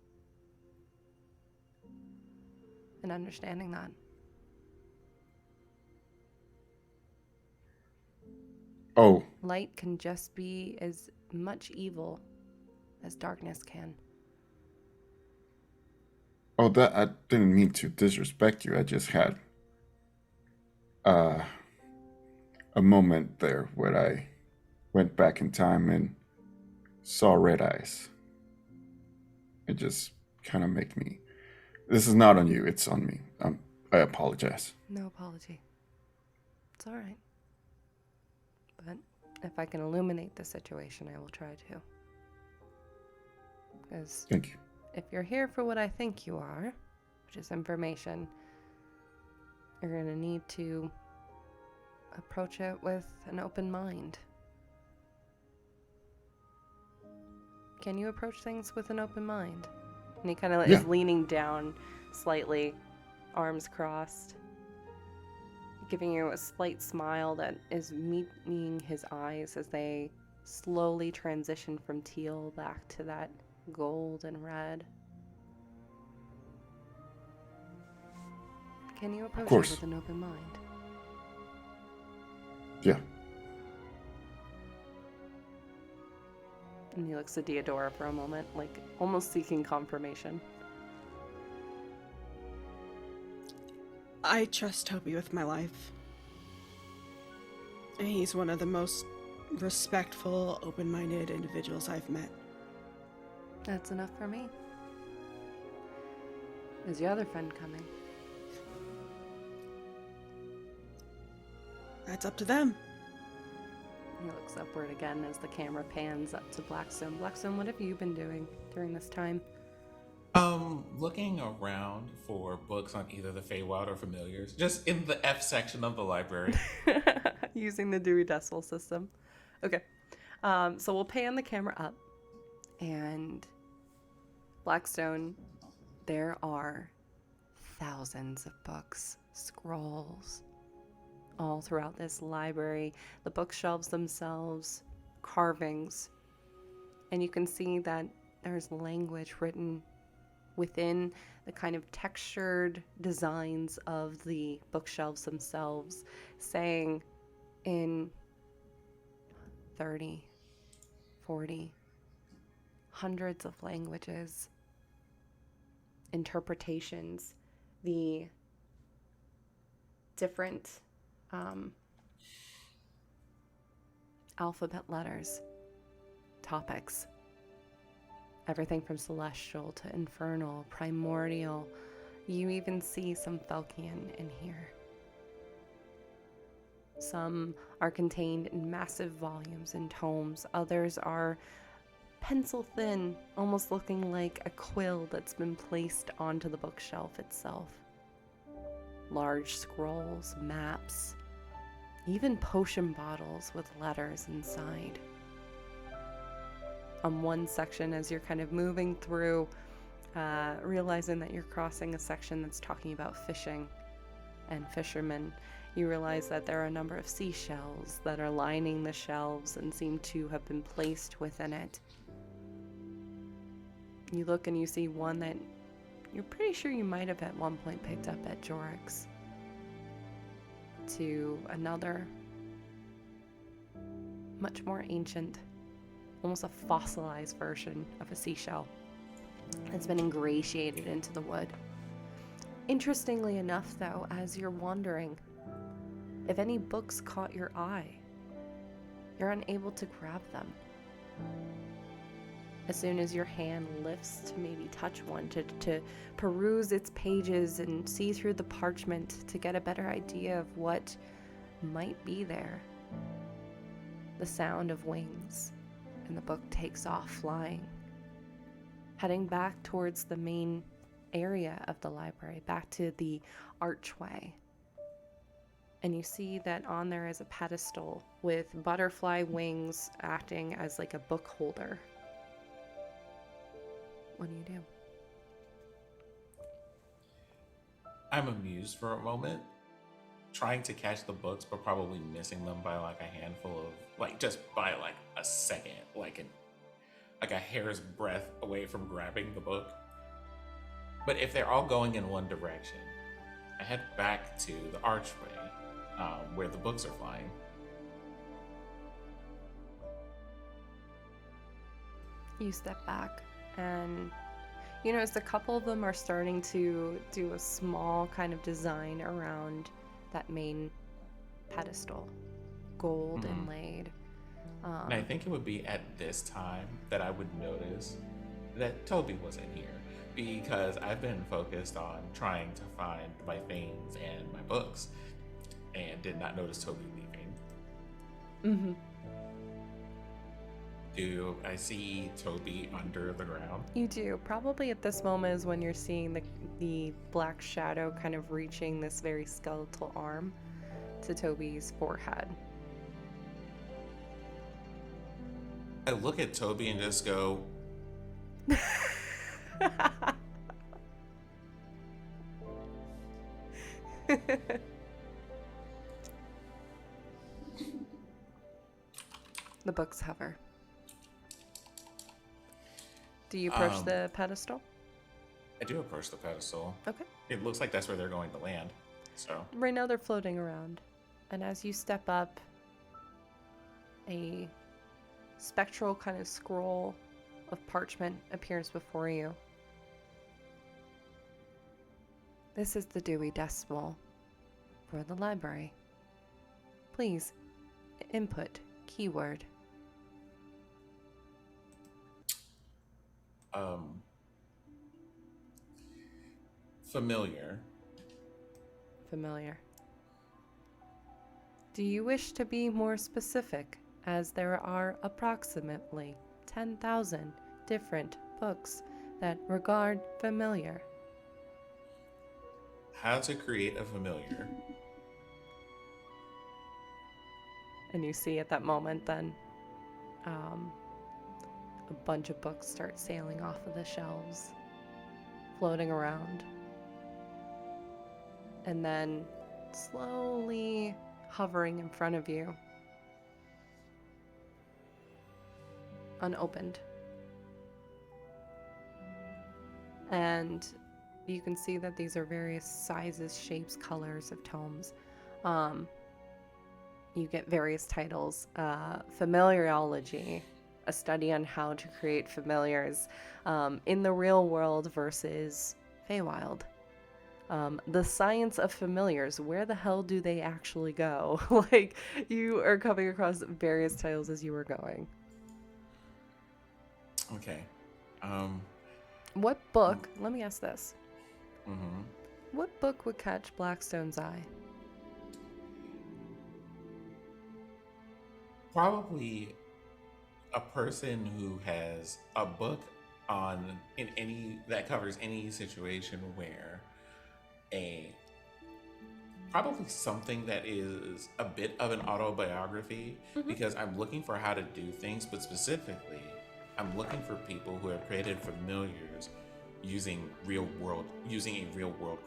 And understanding that. Oh, Light can just be as much evil as darkness can. oh, that I didn't mean to disrespect you. I just had a moment there where I went back in time and saw red eyes. It just kind of make me. This is not on you. It's on me. I apologize. No apology. It's all right. But if I can illuminate the situation, I will try to. Because Thank you. if you're here for what I think you are, which is information, you're going to need to approach it with an open mind. Can you approach things with an open mind? And he kind of Yeah. is leaning down slightly, arms crossed, giving you a slight smile that is meeting his eyes as they slowly transition from teal back to that gold and red. Can you approach it course. with an open mind? Yeah. And he looks at Diodora for a moment, like almost seeking confirmation. I trust Toby with my life. And he's one of the most respectful, open-minded individuals I've met. That's enough for me. Is your other friend coming? That's up to them. He looks upward again as the camera pans up to Blackstone. Blackstone, what have you been doing during this time? Looking around for books on either the Feywild or Familiars, just in the F section of the library. Using the Dewey Decimal System. Okay. So we'll pan the camera up. And Blackstone, there are thousands of books, scrolls, all throughout this library. The bookshelves themselves, carvings. And you can see that there's language written within the kind of textured designs of the bookshelves themselves, saying in 30, 40, hundreds of languages, interpretations, the different alphabet letters, topics. Everything from celestial to infernal, primordial. You even see some Felkian in here. Some are contained in massive volumes and tomes. Others are pencil thin, almost looking like a quill that's been placed onto the bookshelf itself. Large scrolls, maps, even potion bottles with letters inside. On one section, as you're kind of moving through, realizing that you're crossing a section that's talking about fishing and fishermen, you realize that there are a number of seashells that are lining the shelves and seem to have been placed within it. You look and you see one that you're pretty sure you might have at one point picked up at Jorik's. To another, much more ancient, almost a fossilized version of a seashell that's been ingratiated into the wood. Interestingly enough, though, as you're wandering, if any books caught your eye, you're unable to grab them. As soon as your hand lifts to maybe touch one, to peruse its pages and see through the parchment to get a better idea of what might be there, the sound of wings, and the book takes off flying, heading back towards the main area of the library, back to the archway. And you see that on there is a pedestal with butterfly wings acting as like a book holder. What do? I'm amused for a moment, trying to catch the books, but probably missing them by like a handful of, like just by like a second, like a hair's breadth away from grabbing the book. But if they're all going in one direction, I head back to the archway where the books are flying. You step back and you notice a couple of them are starting to do a small kind of design around that main pedestal, gold inlaid. And I think it would be at this time that I would notice that Toby wasn't here, because I've been focused on trying to find my things and my books and did not notice Toby leaving. Do I see Toby under the ground? You do. Probably at this moment is when you're seeing the black shadow kind of reaching this very skeletal arm to Toby's forehead. I look at Toby and just go, The books hover. Do you approach Um, the pedestal? I do approach the pedestal. Okay. It looks like that's where they're going to land. So, Right now they're floating around. And as you step up, a spectral kind of scroll of parchment appears before you. This is the Dewey Decimal for the library. Please, input keyword. familiar. Familiar. Do you wish to be more specific, as there are approximately 10,000 different books that regard familiar? How to create a familiar. And you see at that moment then a bunch of books start sailing off of the shelves, floating around, and then slowly hovering in front of you, unopened. And you can see that these are various sizes, shapes, colors of tomes. You get various titles. Familiarology, a study on how to create familiars in the real world versus Feywild. The science of familiars, where the hell do they actually go? Like, you are coming across various titles as you were going. Okay. What book, let me ask this. Mm-hmm. What book would catch Blackstone's eye? Probably a person who has a book that covers any situation where probably something that is a bit of an autobiography, because I'm looking for how to do things, but specifically I'm looking for people who have created familiars using a real world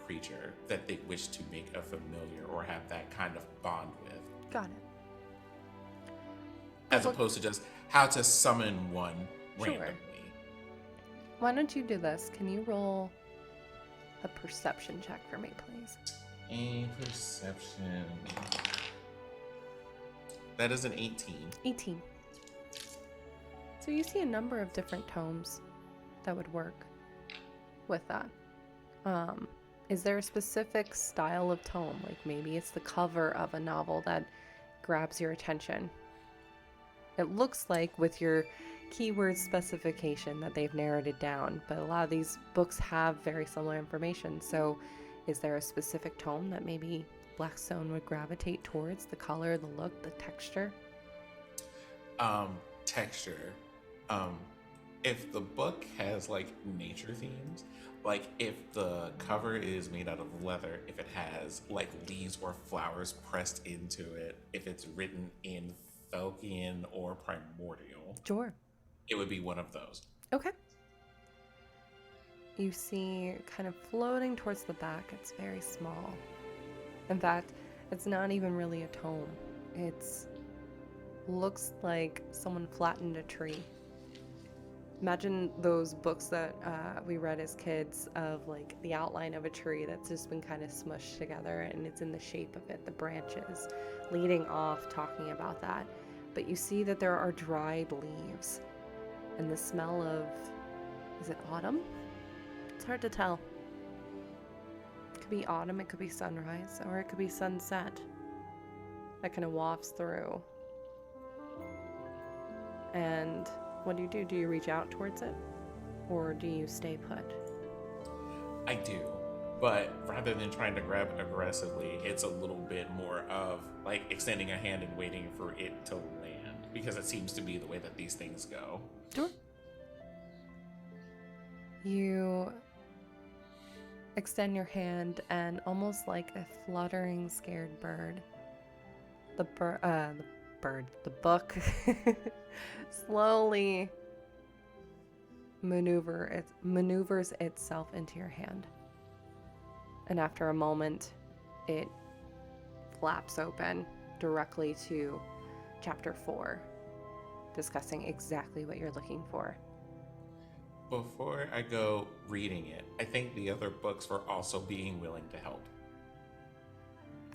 creature that they wish to make a familiar or have that kind of bond with, Got it. as opposed to just how to summon one Sure. randomly. Why don't you do this? Can you roll a perception check for me, please? A perception. That is an 18. 18. So you see a number of different tomes that would work with that. Is there a specific style of tome? Like maybe it's the cover of a novel that grabs your attention. It looks like with your keyword specification that they've narrowed it down, but a lot of these books have very similar information. So is there a specific tome that maybe Blackstone would gravitate towards? The color, the look, the texture? Texture. If the book has like nature themes, like if the cover is made out of leather, if it has like leaves or flowers pressed into it, if it's written in Felkian or Primordial, Sure. it would be one of those. Okay. You see kind of floating towards the back, it's very small. In fact, it's not even really a tome. It's looks like someone flattened a tree. Imagine those books that we read as kids of like the outline of a tree that's just been kind of smushed together and it's in the shape of it, the branches leading off talking about that. But you see that there are dried leaves and the smell of, is it autumn? It's hard to tell. It could be autumn, it could be sunrise, or it could be sunset that kind of wafts through. And what do you do? Do you reach out towards it? Or do you stay put? I do, but rather than trying to grab it aggressively, it's a little bit more of like extending a hand and waiting for it to land, because it seems to be the way that these things go. Sure. You extend your hand and almost like a fluttering, scared bird, the book slowly maneuvers itself into your hand. And after a moment, it flaps open directly to chapter 4, discussing exactly what you're looking for. Before I go reading it, I think the other books were also being willing to help.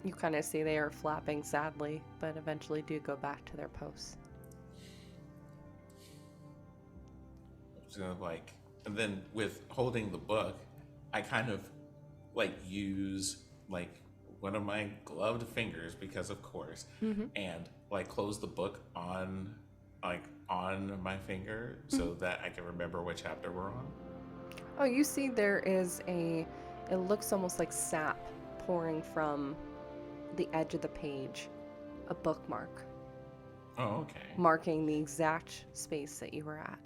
You kind of see they are flapping sadly, but eventually do go back to their posts. So like, and then with holding the book, I kind of like use like one of my gloved fingers, because of course, and like close the book on my finger so that I can remember what chapter we're on. Oh, you see there is it looks almost like sap pouring from the edge of the page, a bookmark. Oh, okay. Marking the exact space that you were at.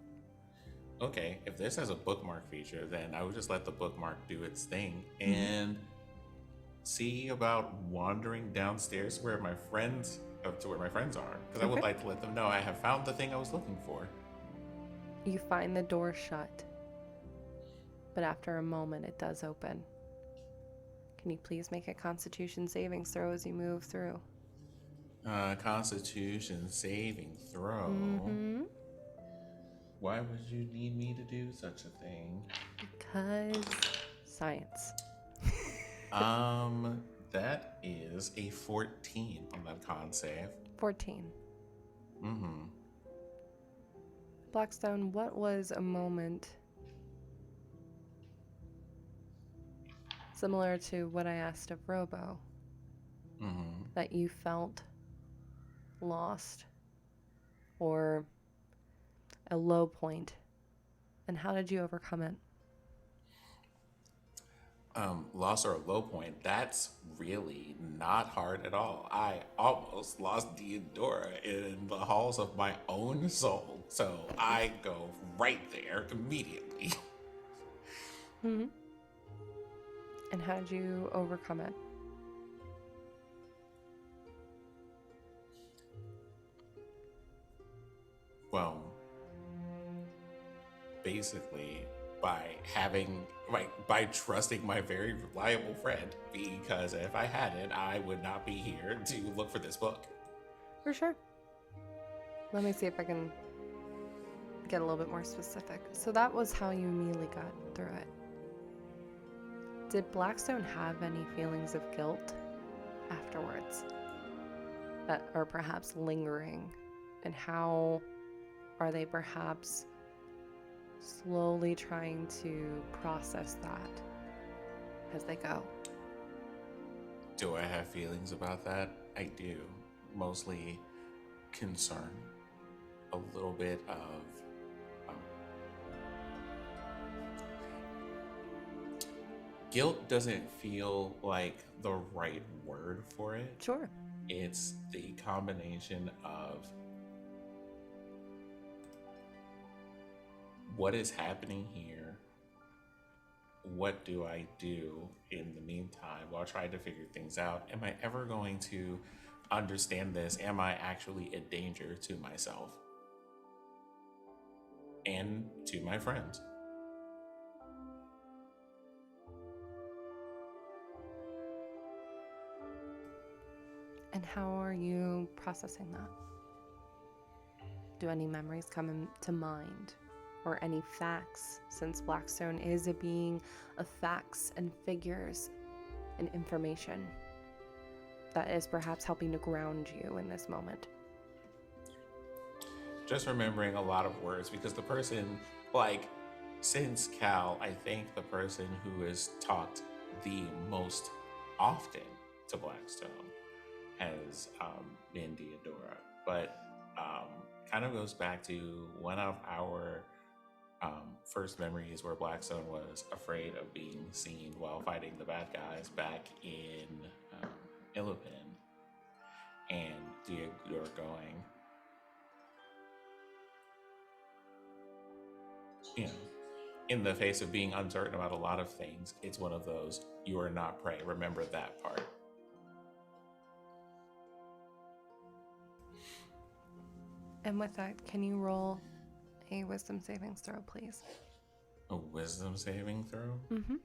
Okay, if this has a bookmark feature, then I would just let the bookmark do its thing and see about wandering downstairs to where my friends are, because I would like to let them know I have found the thing I was looking for. You find the door shut, but after a moment it does open. Can you please make a Constitution saving throw as you move through? Constitution saving throw. Why would you need me to do such a thing? Because science. That is a 14 on that con save. 14. Blackstone, what was a moment similar to what I asked of Robo that you felt lost or a low point, and how did you overcome it? Loss or a low point, that's really not hard at all. I almost lost Deodora in the halls of my own soul, so I go right there immediately. And how did you overcome it? Well, basically by trusting my very reliable friend, because if I hadn't, I would not be here to look for this book. For sure. Let me see if I can get a little bit more specific. So that was how you immediately got through it. Did Blackstone have any feelings of guilt afterwards that are perhaps lingering? And how are they perhaps slowly trying to process that as they go? Do I have feelings about that? I do. Mostly concern. A little bit of guilt doesn't feel like the right word for it. Sure. It's the combination of what is happening here, what do I do in the meantime while trying to figure things out? Am I ever going to understand this? Am I actually a danger to myself and to my friends? And how are you processing that? Do any memories come into mind? Or any facts, since Blackstone is a being of facts and figures and information that is perhaps helping to ground you in this moment? Just remembering a lot of words, because the person, since Cal, I think the person who has talked the most often to Blackstone has been Deodora. But kind of goes back to one of our first memories where Blackstone was afraid of being seen while fighting the bad guys back in Illipin, and Deodora going, in the face of being uncertain about a lot of things, it's one of those, you are not prey, remember that part. And with that, can you roll a wisdom savings throw, please? A wisdom saving throw? Mm-hmm.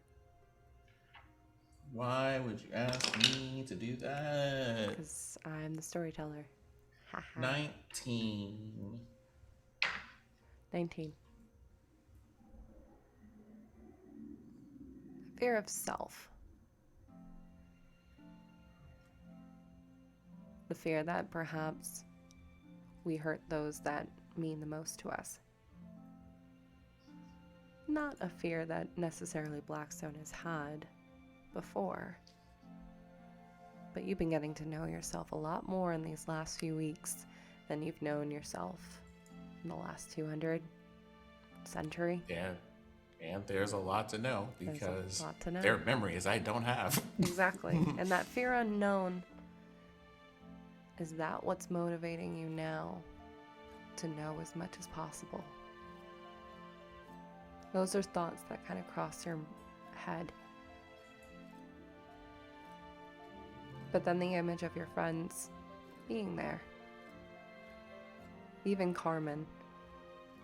Why would you ask me to do that? Because I'm the storyteller. Haha. 19. 19. Fear of self. The fear that perhaps we hurt those that mean the most to us. Not a fear that necessarily Blackstone has had before. But you've been getting to know yourself a lot more in these last few weeks than you've known yourself in the last 200 century. Yeah. And there's a lot to know There's because a lot to know. there are memories I don't have. Exactly. And that fear unknown, is that what's motivating you now to know as much as possible? Those are thoughts that kind of cross your head. But then the image of your friends being there. Even Carmen,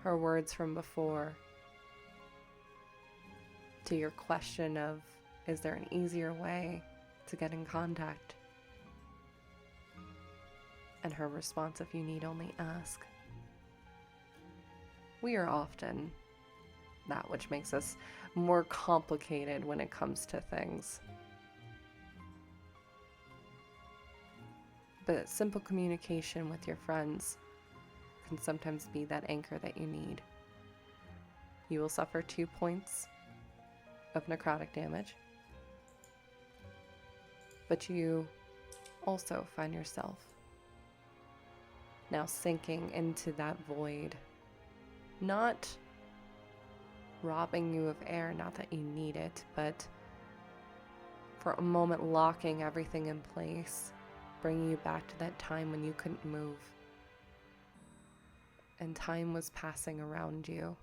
her words from before, to your question of, is there an easier way to get in contact? And her response, if you need only ask. We are often that which makes us more complicated when it comes to things. But simple communication with your friends can sometimes be that anchor that you need. You will suffer 2 points of necrotic damage, but you also find yourself now sinking into that void, not robbing you of air, not that you need it, but for a moment locking everything in place, bringing you back to that time when you couldn't move and time was passing around you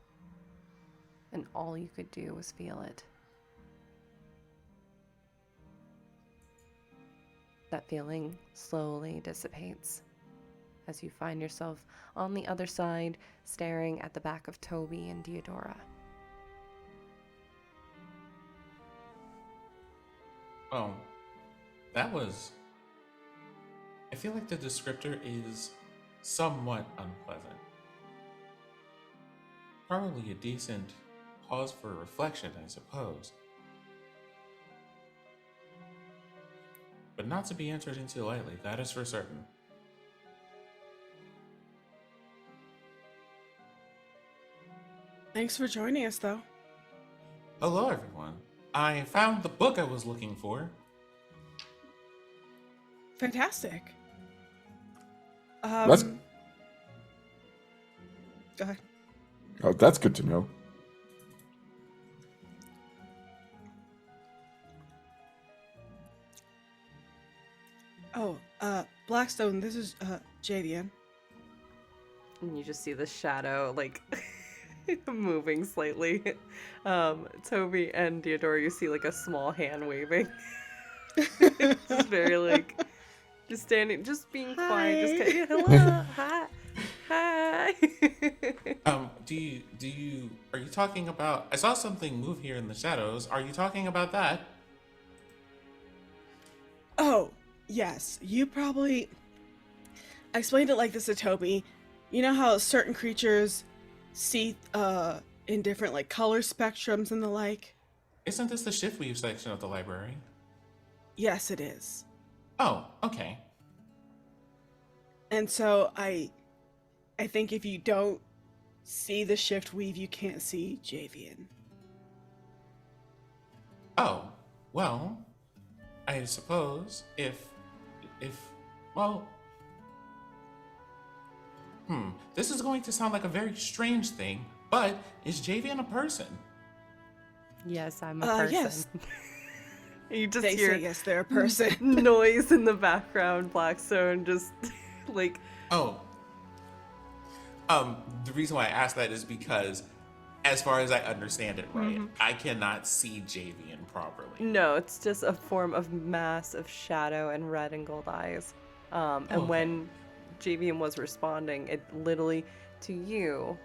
and all you could do was feel it. That feeling slowly dissipates as you find yourself on the other side, staring at the back of Toby and Deodora. Well, that was... I feel like the descriptor is somewhat unpleasant. Probably a decent pause for reflection, I suppose. But not to be entered into lightly, that is for certain. Thanks for joining us, though. Hello, everyone. I found the book I was looking for. Fantastic. That's- Go ahead. Oh, that's good to know. Oh, Blackstone, this is, Javian. And you just see the shadow, like, moving slightly. Toby and Deodora, you see, like, a small hand waving. Just very, like, just standing, just being quiet, just kind of, hello, hi, hi. Are you talking about, I saw something move here in the shadows. Are you talking about that? Oh, yes. You probably... I explained it like this to Toby. You know how certain creatures see, in different, like, color spectrums and the like? Isn't this the shiftweave section of the library? Yes, it is. Oh, okay. And so I think if you don't see the shift weave, you can't see Javian. Oh, well, I suppose well, this is going to sound like a very strange thing, but is Javian a person? Yes, I'm a person. Yes. You just They hear say yes, they're a person. noise in the background, Blackstone, just, like... Oh. The reason why I asked that is because, as far as I understand it right, I cannot see Javian properly. No, it's just a form of mass of shadow and red and gold eyes. And Okay. when Javian was responding, it literally, to you,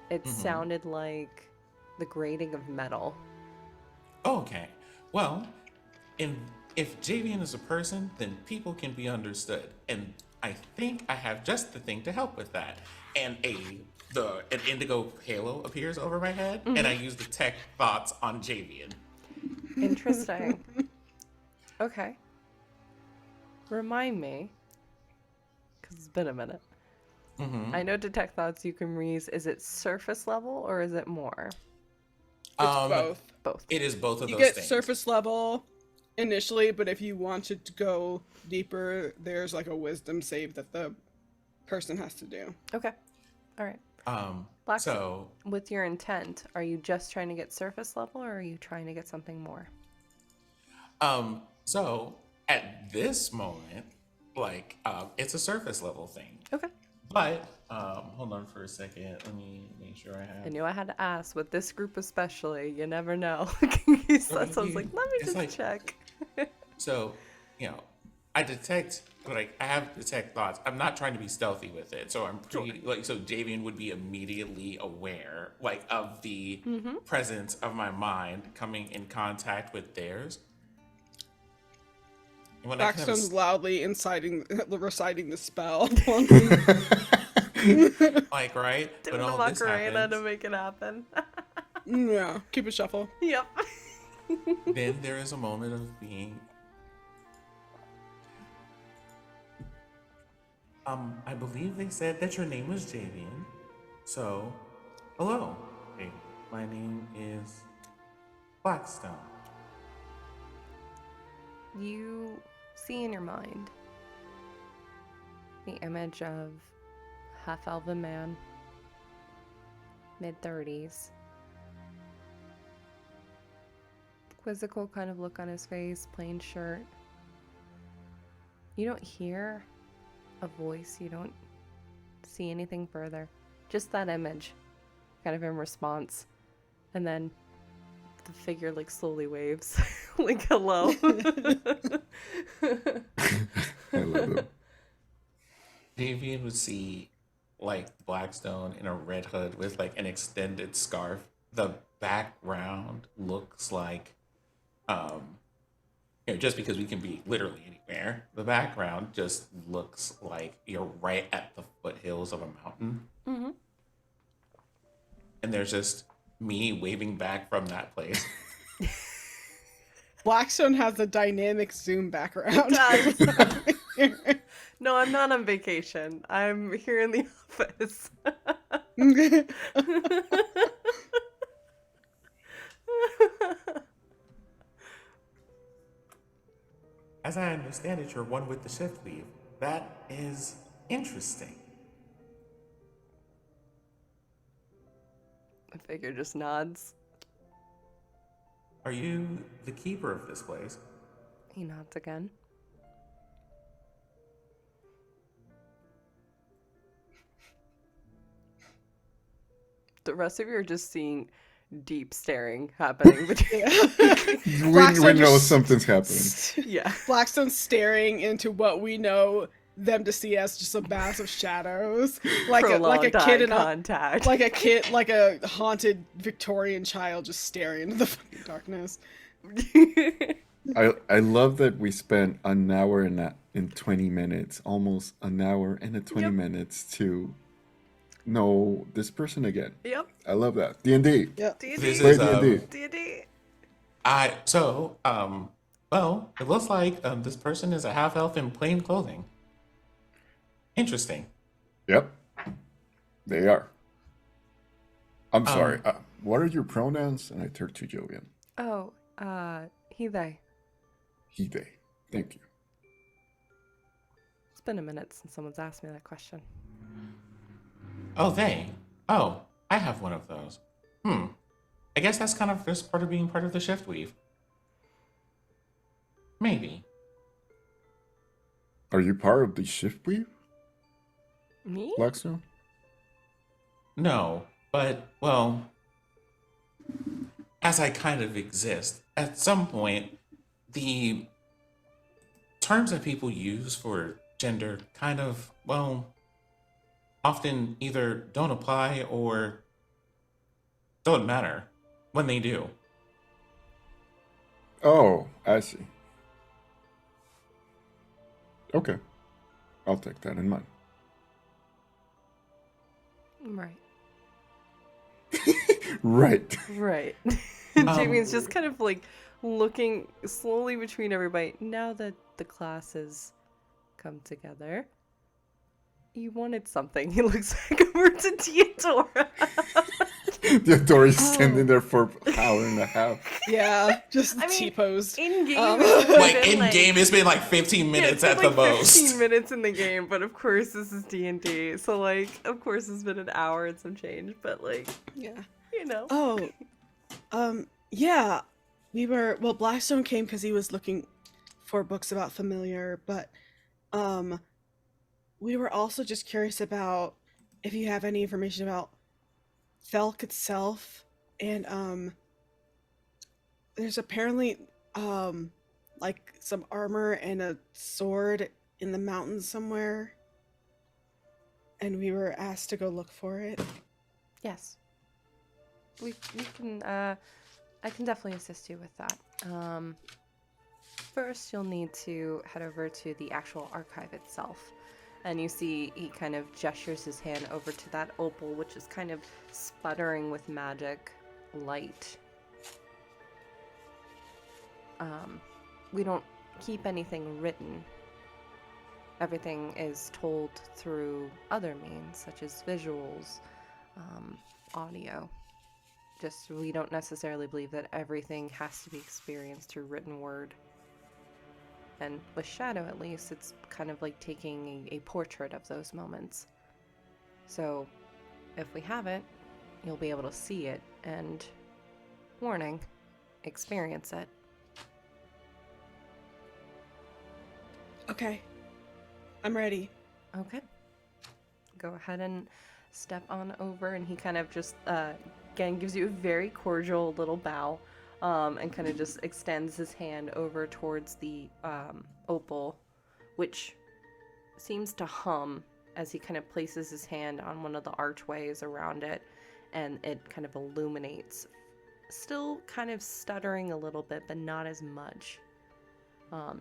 it sounded like the grating of metal. Okay. Well, if Javian is a person, then people can be understood. And I think I have just the thing to help with that. And an indigo halo appears over my head, and I use detect thoughts on Javian. Interesting. Okay. Remind me, because it's been a minute. I know detect thoughts you can reuse. Is it surface level or is it more? It's both. Both. It is both of You those get things. surface level initially, but if you wanted to go deeper, there's like a wisdom save that the person has to do. Okay. All right. Black, So with your intent, are you just trying to get surface level or are you trying to get something more? so at this moment, like, it's a surface level thing. Okay. But hold on for a second. Let me make sure I have. I knew I had to ask with this group especially. You never know. So I was like, let me It's just like- check. So, I detect, like, I have detect thoughts. I'm not trying to be stealthy with it. So I'm pretty, like, so Javian would be immediately aware, like, of the presence of my mind coming in contact with theirs. And when I kind of Blackstone's loudly reciting the spell. like, right? Doing When the all this Macarena to happens, make it happen. Yeah, keep it shuffle. Yep. then there is a moment of being. I believe they said that your name was Javian. So, hello. Hey, my name is Blackstone. You see in your mind the image of half-elven man, mid-30s, quizzical kind of look on his face, plain shirt. You don't hear a voice, you don't see anything further, just that image kind of in response, and then the figure like slowly waves like hello. I love it. Javian would see, like, Blackstone in a red hood with, like, an extended scarf. The background looks like, just because we can be literally anywhere, the background just looks like you're right at the foothills of a mountain. And there's just me waving back from that place. Blackstone has a dynamic Zoom background. No, I'm not on vacation. I'm here in the office. As I understand it, you're one with the shiftweave. That is interesting. The figure just nods. Are you the keeper of this place? He nods again. The rest of you are just seeing deep staring happening between. We Blackstone know just- something's happening. Yeah. Blackstone's staring into what we know them to see as just a mass of shadows, like a Prolonged kid eye in a contact. like a haunted Victorian child just staring into the fucking darkness. I love that we spent an hour and 20 minutes, almost an hour and 20 Yep. minutes to know this person again. Yep. I love that. D&D. Yeah. D&D. This Play is D&D. D&D. well, it looks like this person is a half elf in plain clothing. Interesting. Yep. They are. I'm sorry. What are your pronouns? And I turn to Jovian. Oh, he, they. He, they. Thank you. It's been a minute since someone's asked me that question. Oh, they. Oh, I have one of those. I guess that's kind of just part of being part of the shiftweave. Maybe. Are you part of the shiftweave, Me? Blackstone? No, but, well, as I kind of exist, at some point, the terms that people use for gender kind of, well, often either don't apply or don't matter when they do. Oh, I see. Okay. I'll take that in mind. Right. Right. Right. Jamie's just kind of like looking slowly between everybody. Now that the class has come together, you wanted something. He looks back over to Theodora. The door is standing there for an hour and a half. Yeah, just I mean, T-posed. in game, Like in game, it's been like 15 minutes it's at been the like most. 15 minutes in the game, but of course this is D&D, so like, of course it's been an hour and some change, but like, Yeah. you know. Oh, yeah. Blackstone came because he was looking for books about familiar, but, we were also just curious about if you have any information about Thelk itself, and, there's apparently, like some armor and a sword in the mountains somewhere, and we were asked to go look for it. Yes. We can, I can definitely assist you with that. First, you'll need to head over to the actual archive itself. And you see he kind of gestures his hand over to that opal, which is kind of sputtering with magic light. We don't keep anything written. Everything is told through other means, such as visuals, audio. Just, we don't necessarily believe that everything has to be experienced through written word. And with Shadow, at least, it's kind of like taking a portrait of those moments. So, if we have it, you'll be able to see it, and, warning, experience it. Okay. I'm ready. Okay. Go ahead and step on over, and he kind of just, again, gives you a very cordial little bow, and kind of just extends his hand over towards the opal, which seems to hum as he kind of places his hand on one of the archways around it, and it kind of illuminates. Still kind of stuttering a little bit, but not as much.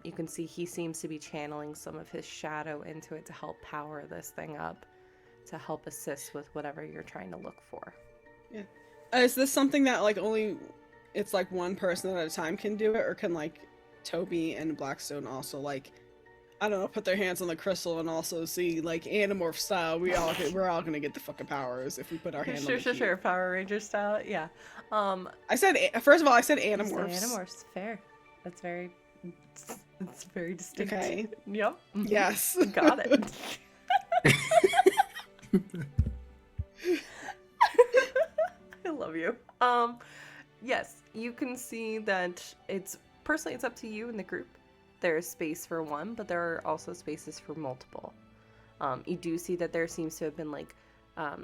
You can see he seems to be channeling some of his shadow into it to help power this thing up, to help assist with whatever you're trying to look for. Yeah. Is this something that like only it's like one person at a time can do it, or can like Toby and Blackstone also like, I don't know, put their hands on the crystal and also see like Animorph style? We're all gonna get the fucking powers if we put our hand on the key. Sure. Power Ranger style, yeah. I said first of all, I said You say Animorphs. Animorphs, fair. That's very, it's very distinct. Okay. Yep. Mhm. Yes. Got it. I love you. Yes, you can see that it's up to you in the group. There's space for one, but there are also spaces for multiple. You do see that there seems to have been like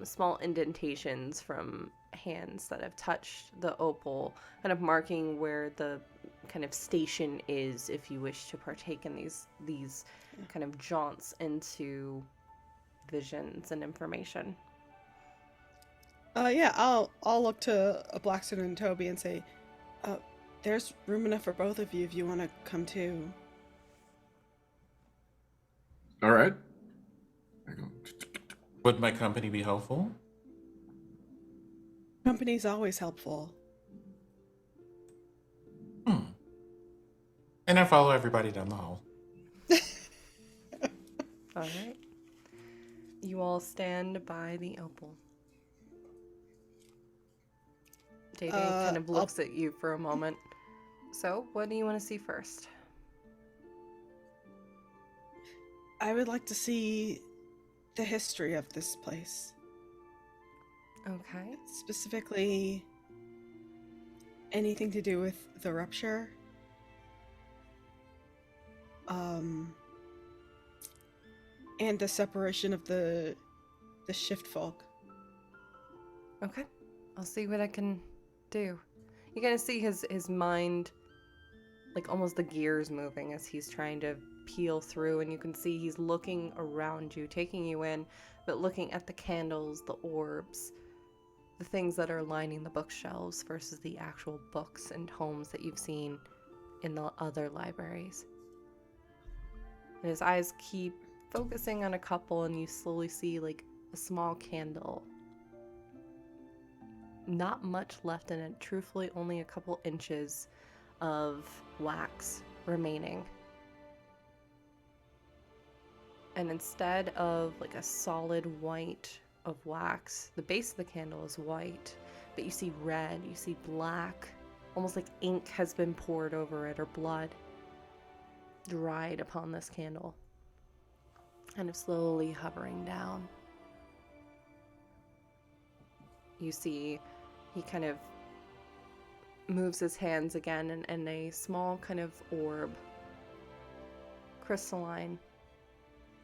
small indentations from hands that have touched the opal, kind of marking where the kind of station is if you wish to partake in these kind of jaunts into visions and information. Yeah, I'll look to Blackstone and Toby and say, there's room enough for both of you if you want to come too. All right. I go. Would my company be helpful? Company's always helpful. And I follow everybody down the hall. All right. You all stand by the opal. Day kind of looks at you for a moment. So, what do you want to see first? I would like to see the history of this place. Okay. Specifically, anything to do with the rupture. And the separation of the shift folk. Okay. I'll see what I can do. You're gonna see his mind, like almost the gears moving as he's trying to peel through, and you can see he's looking around you, taking you in, but looking at the candles, the orbs, the things that are lining the bookshelves versus the actual books and tomes that you've seen in the other libraries. And his eyes keep focusing on a couple, and you slowly see like a small candle. Not much left in it, truthfully only a couple inches of wax remaining. And instead of like a solid white of wax, the base of the candle is white, but you see red, you see black, almost like ink has been poured over it, or blood dried upon this candle, kind of slowly hovering down. You see he kind of moves his hands again, and a small kind of orb, crystalline,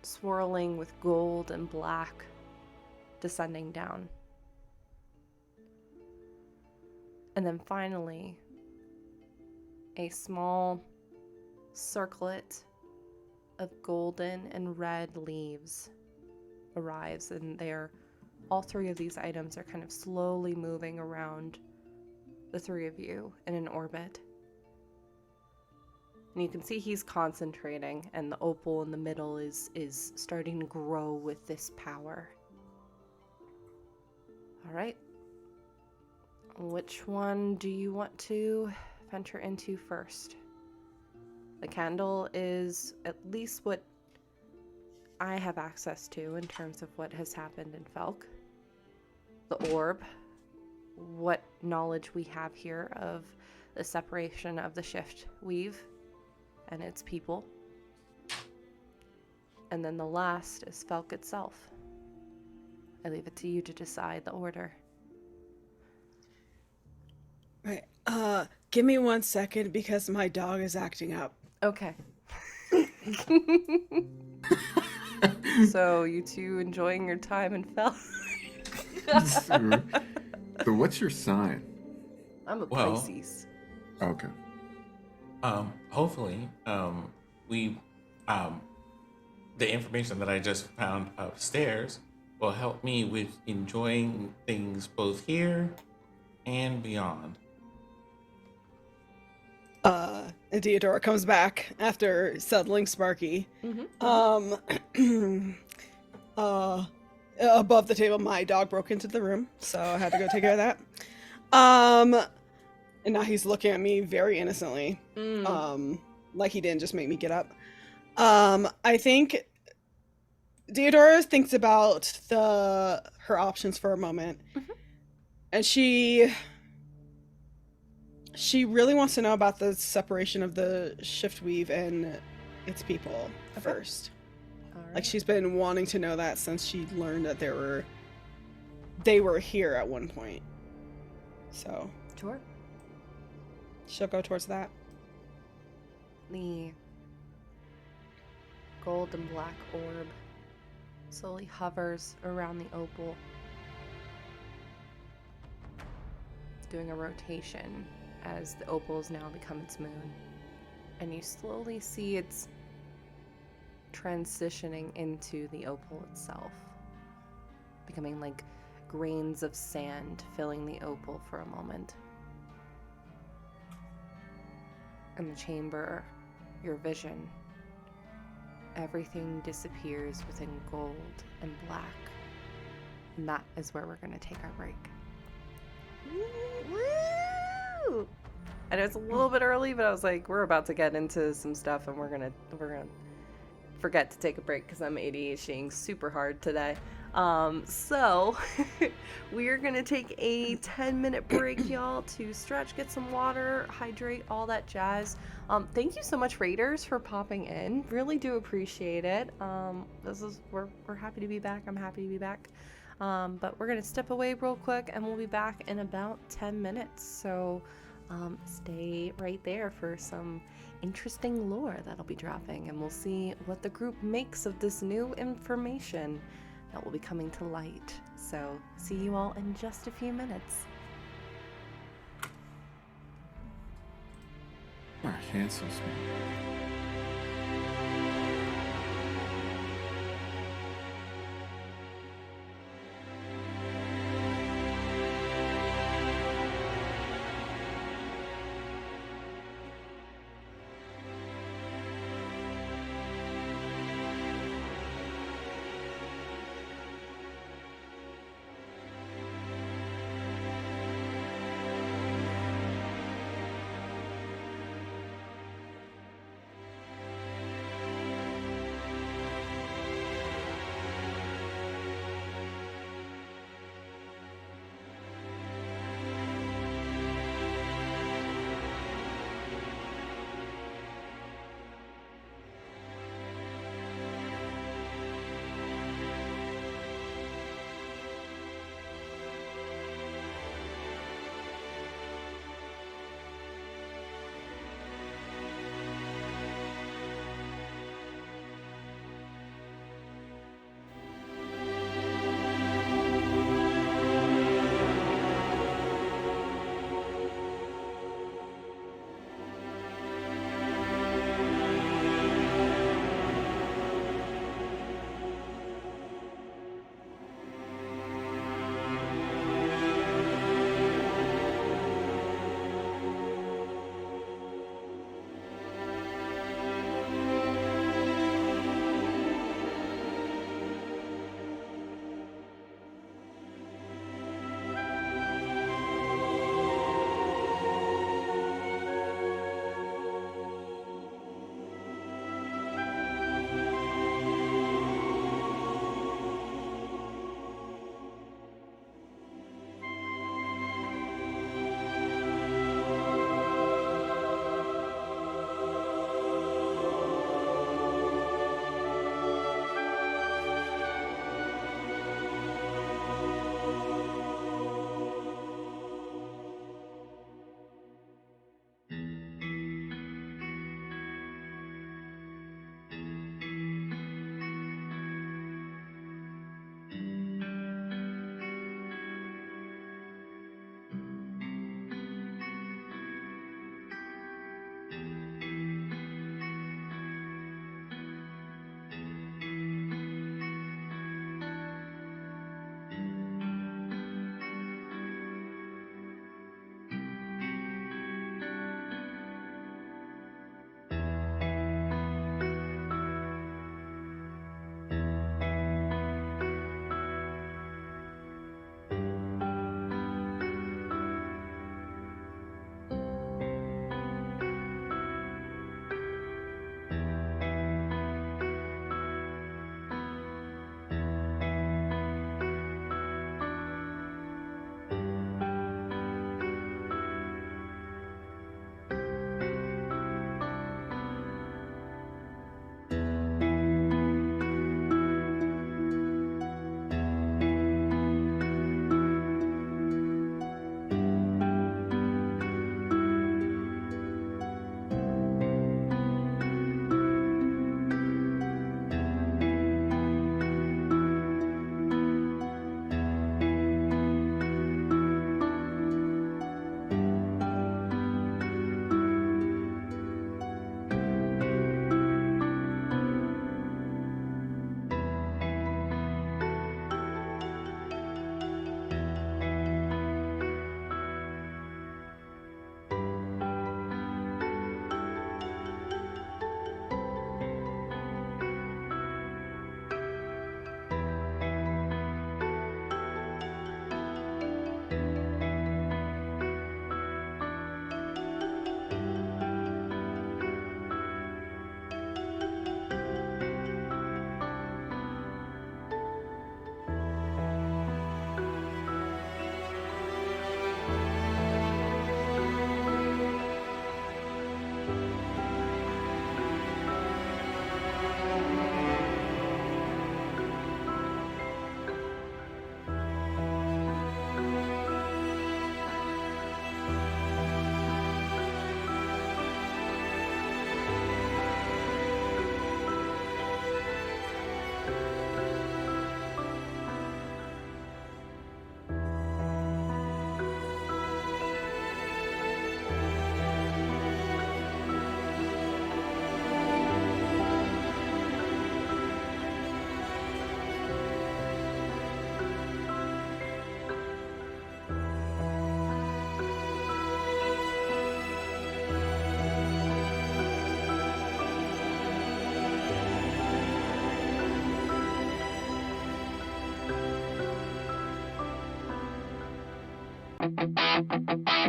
swirling with gold and black, descending down. And then finally, a small circlet of golden and red leaves arrives, and all three of these items are kind of slowly moving around the three of you in an orbit. And you can see he's concentrating, and the opal in the middle is starting to grow with this power. All right. Which one do you want to venture into first? The candle is at least what I have access to in terms of what has happened in Felk. The orb, what knowledge we have here of the separation of the shiftweave and its people. And then the last is Felk itself. I leave it to you to decide the order. Right. Give me 1 second because my dog is acting up. Okay. So, you two enjoying your time in Felk? So what's your sign? I'm a Well, Pisces. Okay. Hopefully, the information that I just found upstairs will help me with enjoying things both here and beyond. And Theodora comes back after settling Sparky. Above the table, my dog broke into the room, so I had to go take care of that. And now he's looking at me very innocently, like he didn't just make me get up. I think Theodora thinks about her options for a moment, and she really wants to know about the separation of the shiftweave and its people first. All right. Like, she's been wanting to know that since she learned that they were here at one point. So Sure. she'll go towards that. The gold and black orb slowly hovers around the opal, doing a rotation as the opal has now become its moon. And you slowly see it's transitioning into the opal itself, becoming like grains of sand filling the opal for a moment. In the chamber, your vision, everything disappears within gold and black. And that is where we're going to take our break. Woo! I know it's a little bit early, but I was like, we're about to get into some stuff, and we're gonna forget to take a break because I'm ADHDing super hard today. So we are gonna take a 10-minute break, y'all, to stretch, get some water, hydrate, all that jazz. Thank you so much, Raiders, for popping in. Really do appreciate it. We're happy to be back. I'm happy to be back. But we're gonna step away real quick, and we'll be back in about 10 minutes. So stay right there for some interesting lore that'll be dropping, and we'll see what the group makes of this new information that will be coming to light. So see you all in just a few minutes. Our handsome smell.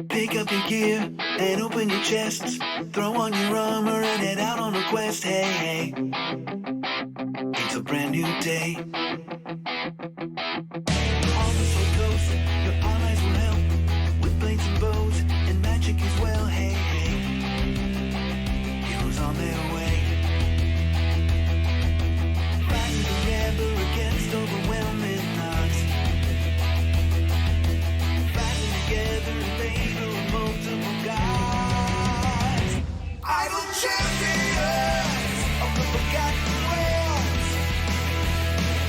Pick up your gear and open your chests. Throw on your armor and head out on a quest. Hey, hey. It's a brand new day. On the Sword Coast, your allies will help with blades and bows and magic as well. Hey, hey. Heroes on their way. Fighting together against overwhelming odds. Fighting together in favor of multiple gods. Idle champions of the forgotten realms.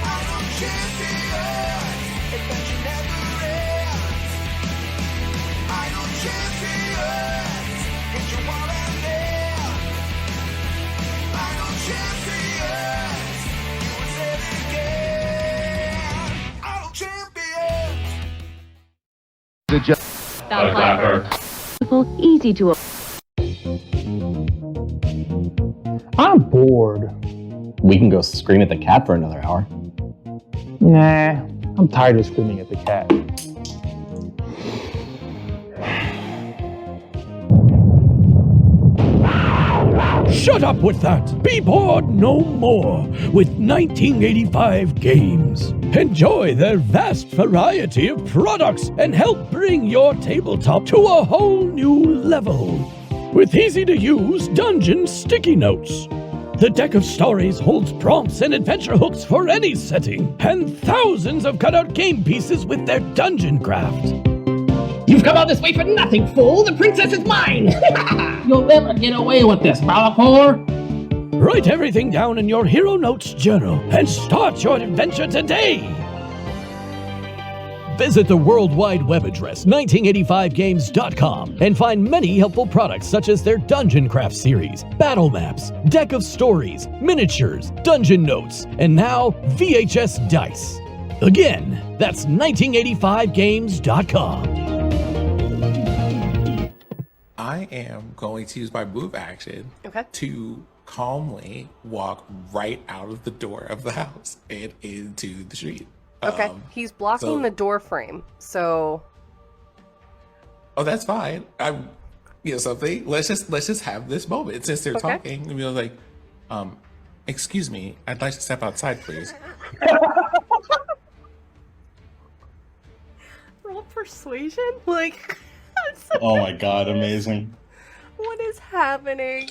Idle champions, adventure never ends. Idle champions, get your wallet there. Idle champions, you will say it again. Idle champions. Easy to. I'm bored. We can go scream at the cat for another hour. Nah, I'm tired of screaming at the cat. Shut up with that! Be bored no more with 1985 games. Enjoy their vast variety of products and help bring your tabletop to a whole new level. With easy-to-use dungeon sticky notes. The deck of stories holds prompts and adventure hooks for any setting, and thousands of cutout game pieces with their dungeon craft. You've come all this way for nothing, fool! The princess is mine! You'll never get away with this, Malachor! Write everything down in your Hero Notes journal and start your adventure today! Visit the World Wide Web address 1985games.com and find many helpful products such as their Dungeon Craft series, battle maps, deck of stories, miniatures, dungeon notes, and now VHS dice. Again, that's 1985games.com. I am going to use my move action to calmly walk right out of the door of the house and into the street. Okay, he's blocking the door frame, so. Oh, that's fine. I'm, something. Let's just have this moment since they're talking. And we're like, excuse me, I'd like to step outside, please. Roll persuasion? Like, Oh my god, amazing. what is happening?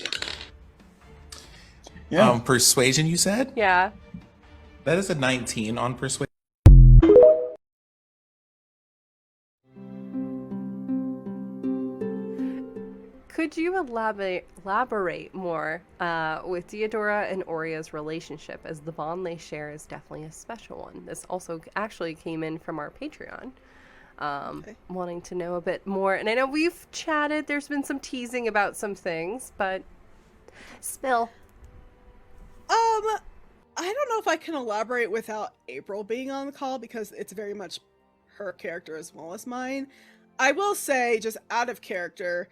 Yeah. Persuasion, you said? Yeah. That is a 19 on persuasion. Could you elaborate more with Diodora and Oria's relationship, as the bond they share is definitely a special one? This also actually came in from our Patreon, wanting to know a bit more. And I know we've chatted, there's been some teasing about some things, but spill. I don't know if I can elaborate without April being on the call, because it's very much her character as well as mine. I will say, just out of character,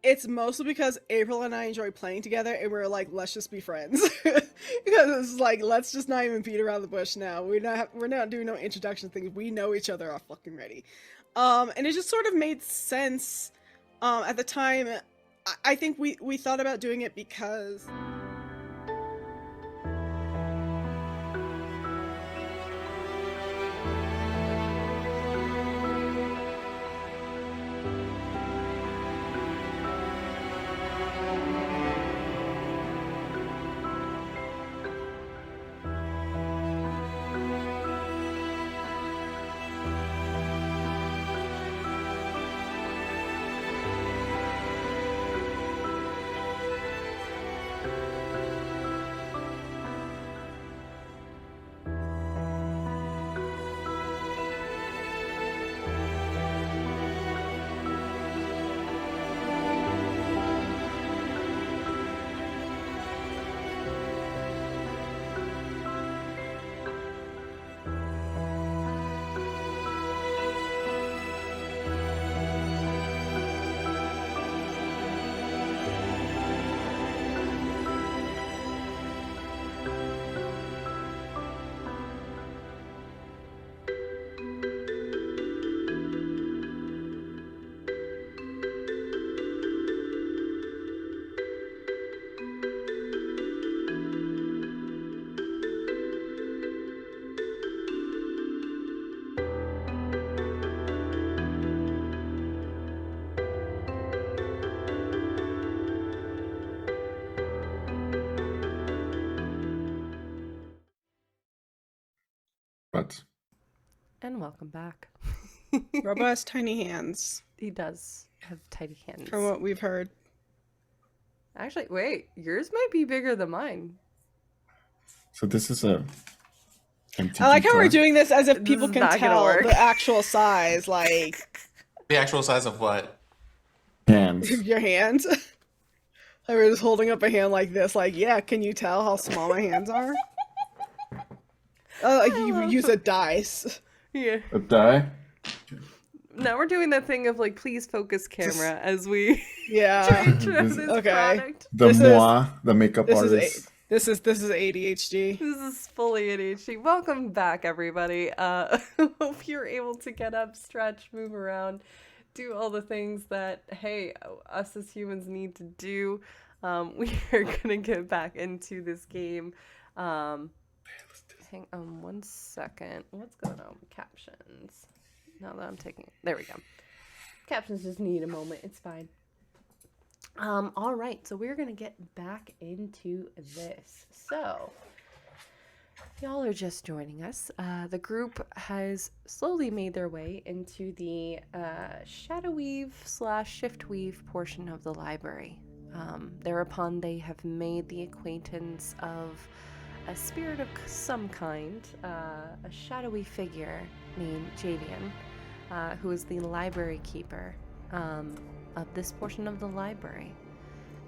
it's mostly because April and I enjoy playing together, and we're like, let's just be friends. Because it's like, let's just not even beat around the bush now. We're not doing no introduction things. We know each other are fucking ready. And it just sort of made sense at the time. I think we thought about doing it because And welcome back. Robo has tiny hands, He does have tiny hands. from what we've heard. Actually, wait, yours might be bigger than mine. So this is a MTG I like how we're card. doing this as if This people is can not gonna tell work. the actual size, like The actual size of what? Hands. your hands. I was just holding up a hand like this, like, yeah, can you tell how small my hands are? Like you use a dice. Yeah. A die. Now we're doing that thing of like, please focus camera as we Yeah. try and show This- this okay. product. The This is- moi, the makeup This artist. is this is ADHD. This is fully ADHD. Welcome back, everybody. Hope you're able to get up, stretch, move around, do all the things that, hey, us as humans need to do. We are gonna get back into this game. Hang on one second. What's going on with captions? Now that I'm taking, there we go. Captions just need a moment. It's fine. All right, so we're gonna get back into this. So, y'all are just joining us. The group has slowly made their way into the shadow weave / shift weave portion of the library. Thereupon, they have made the acquaintance of a spirit of some kind, a shadowy figure named Javian, who is the library keeper of this portion of the library.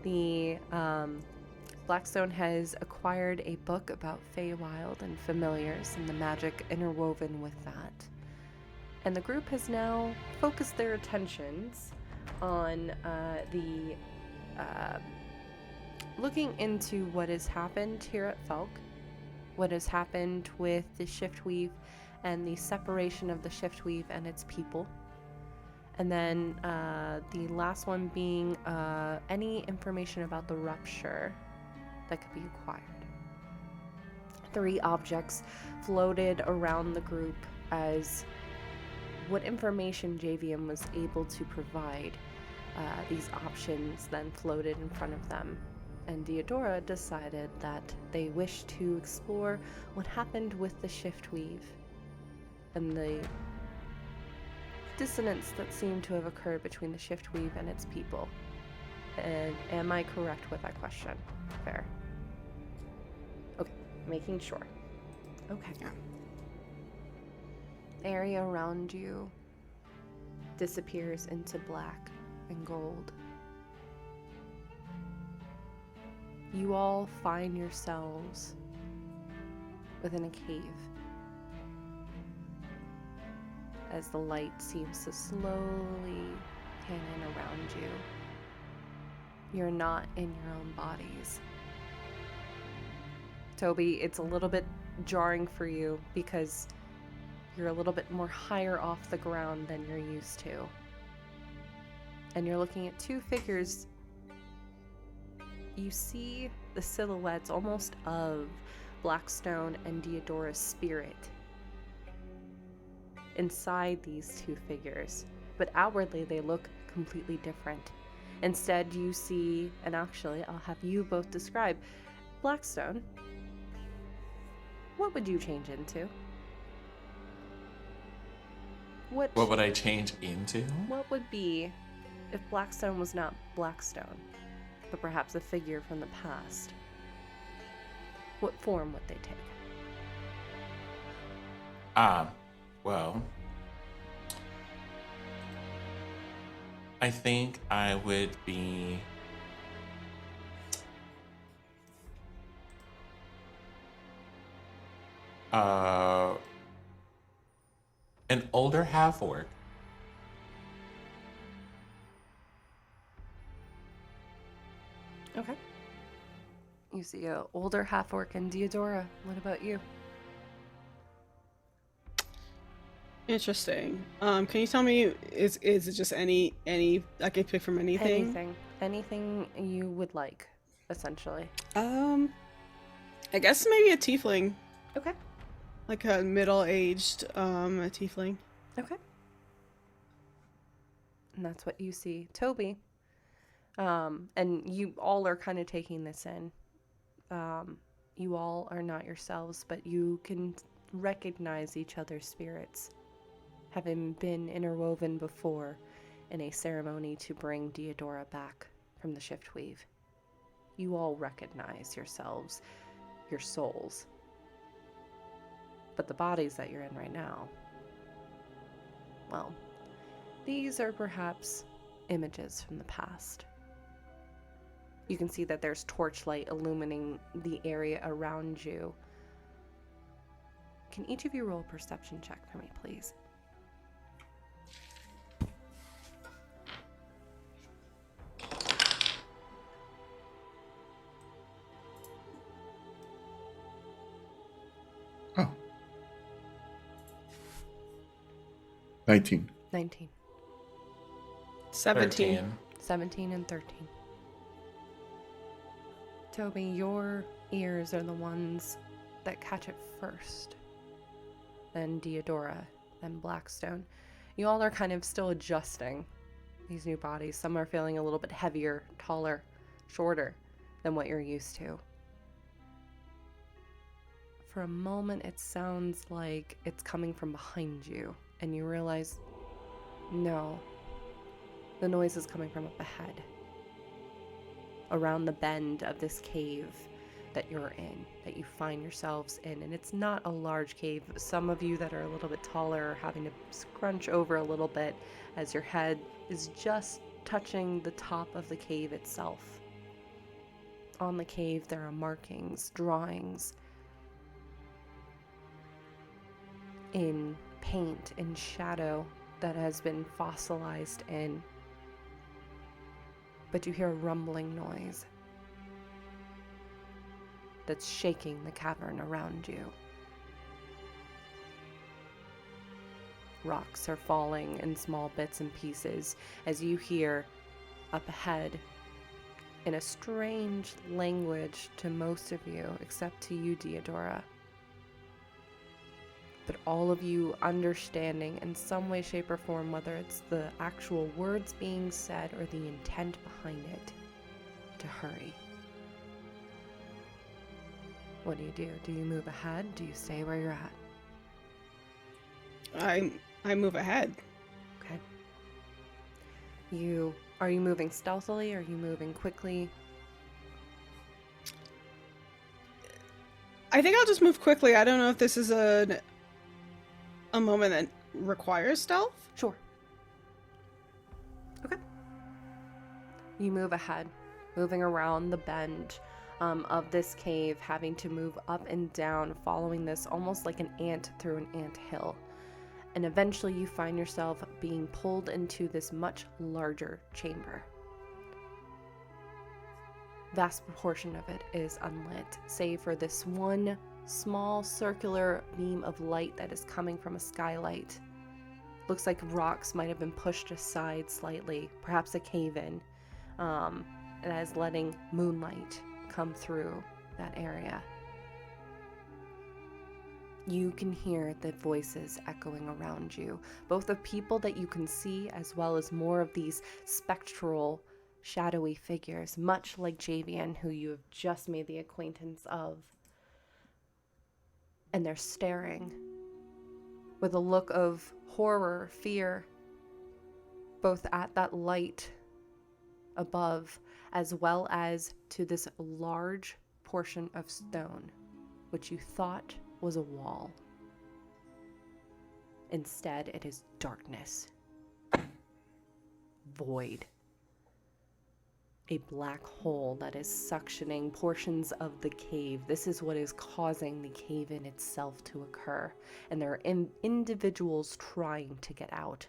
The Blackstone has acquired a book about Feywild and familiars and the magic interwoven with that. And the group has now focused their attentions on looking into what has happened here at Felk, what has happened with the shiftweave and the separation of the shiftweave and its people. And then the last one being any information about the rupture that could be acquired. 3 objects floated around the group as what information JVM was able to provide. These options then floated in front of them. And Deodora decided that they wished to explore what happened with the shiftweave and the dissonance that seemed to have occurred between the shiftweave and its people. And am I correct with that question? Fair. Okay, making sure. Okay. Yeah. Area around you disappears into black and gold. You all find yourselves within a cave as the light seems to slowly hang in around you. You're not in your own bodies. Toby, it's a little bit jarring for you because you're a little bit more higher off the ground than you're used to. And you're looking at 2 figures. You see the silhouettes almost of Blackstone and Deodora's spirit inside these 2 figures, but outwardly they look completely different. Instead, you see, and actually I'll have you both describe, Blackstone, what would you change into? What would I change into? What would be if Blackstone was not Blackstone, but perhaps a figure from the past? What form would they take? Well, I think I would be an older half-orc. Okay. You see a older half-orc in Deodora. What about you? Interesting. Can you tell me, is it just any I could pick from anything? Anything you would like, essentially. I guess maybe a tiefling. Okay. Like a middle-aged a tiefling. Okay. And that's what you see. Toby. And you all are kind of taking this in. You all are not yourselves, but you can recognize each other's spirits having been interwoven before in a ceremony to bring Diodora back from the shiftweave. You all recognize yourselves, your souls. But the bodies that you're in right now, well, these are perhaps images from the past. You can see that there's torchlight illuminating the area around you. Can each of you roll a perception check for me, please? Oh. 19. 19. 17. 13. 17 and 13. Toby, your ears are the ones that catch it first. Then Diodora, then Blackstone. You all are kind of still adjusting these new bodies. Some are feeling a little bit heavier, taller, shorter than what you're used to. For a moment, it sounds like it's coming from behind you, and you realize, no, the noise is coming from up ahead, around the bend of this cave that you're in, that you find yourselves in. And it's not a large cave. Some of you that are a little bit taller are having to scrunch over a little bit as your head is just touching the top of the cave itself. On the cave, there are markings, drawings, in paint, in shadow that has been fossilized in. But you hear a rumbling noise that's shaking the cavern around you. Rocks are falling in small bits and pieces as you hear up ahead, in a strange language to most of you, except to you, Diodora, but all of you understanding in some way, shape, or form, whether it's the actual words being said or the intent behind it, to hurry. What do? Do you move ahead? Do you stay where you're at? I move ahead. Okay. Are you moving stealthily? Are you moving quickly? I think I'll just move quickly. I don't know if this is a moment that requires stealth. Sure. Okay. You move ahead, moving around the bend of this cave, having to move up and down, following this almost like an ant through an ant hill. And eventually you find yourself being pulled into this much larger chamber. Vast proportion of it is unlit, save for this one small circular beam of light that is coming from a skylight. Looks like rocks might have been pushed aside slightly, perhaps a cave-in, and as letting moonlight come through that area. You can hear the voices echoing around you, both of people that you can see as well as more of these spectral, shadowy figures, much like Javian, who you have just made the acquaintance of. And they're staring with a look of horror, fear, both at that light above as well as to this large portion of stone, which you thought was a wall. Instead, it is darkness, void. A black hole that is suctioning portions of the cave. This is what is causing the cave-in itself to occur. And there are individuals trying to get out.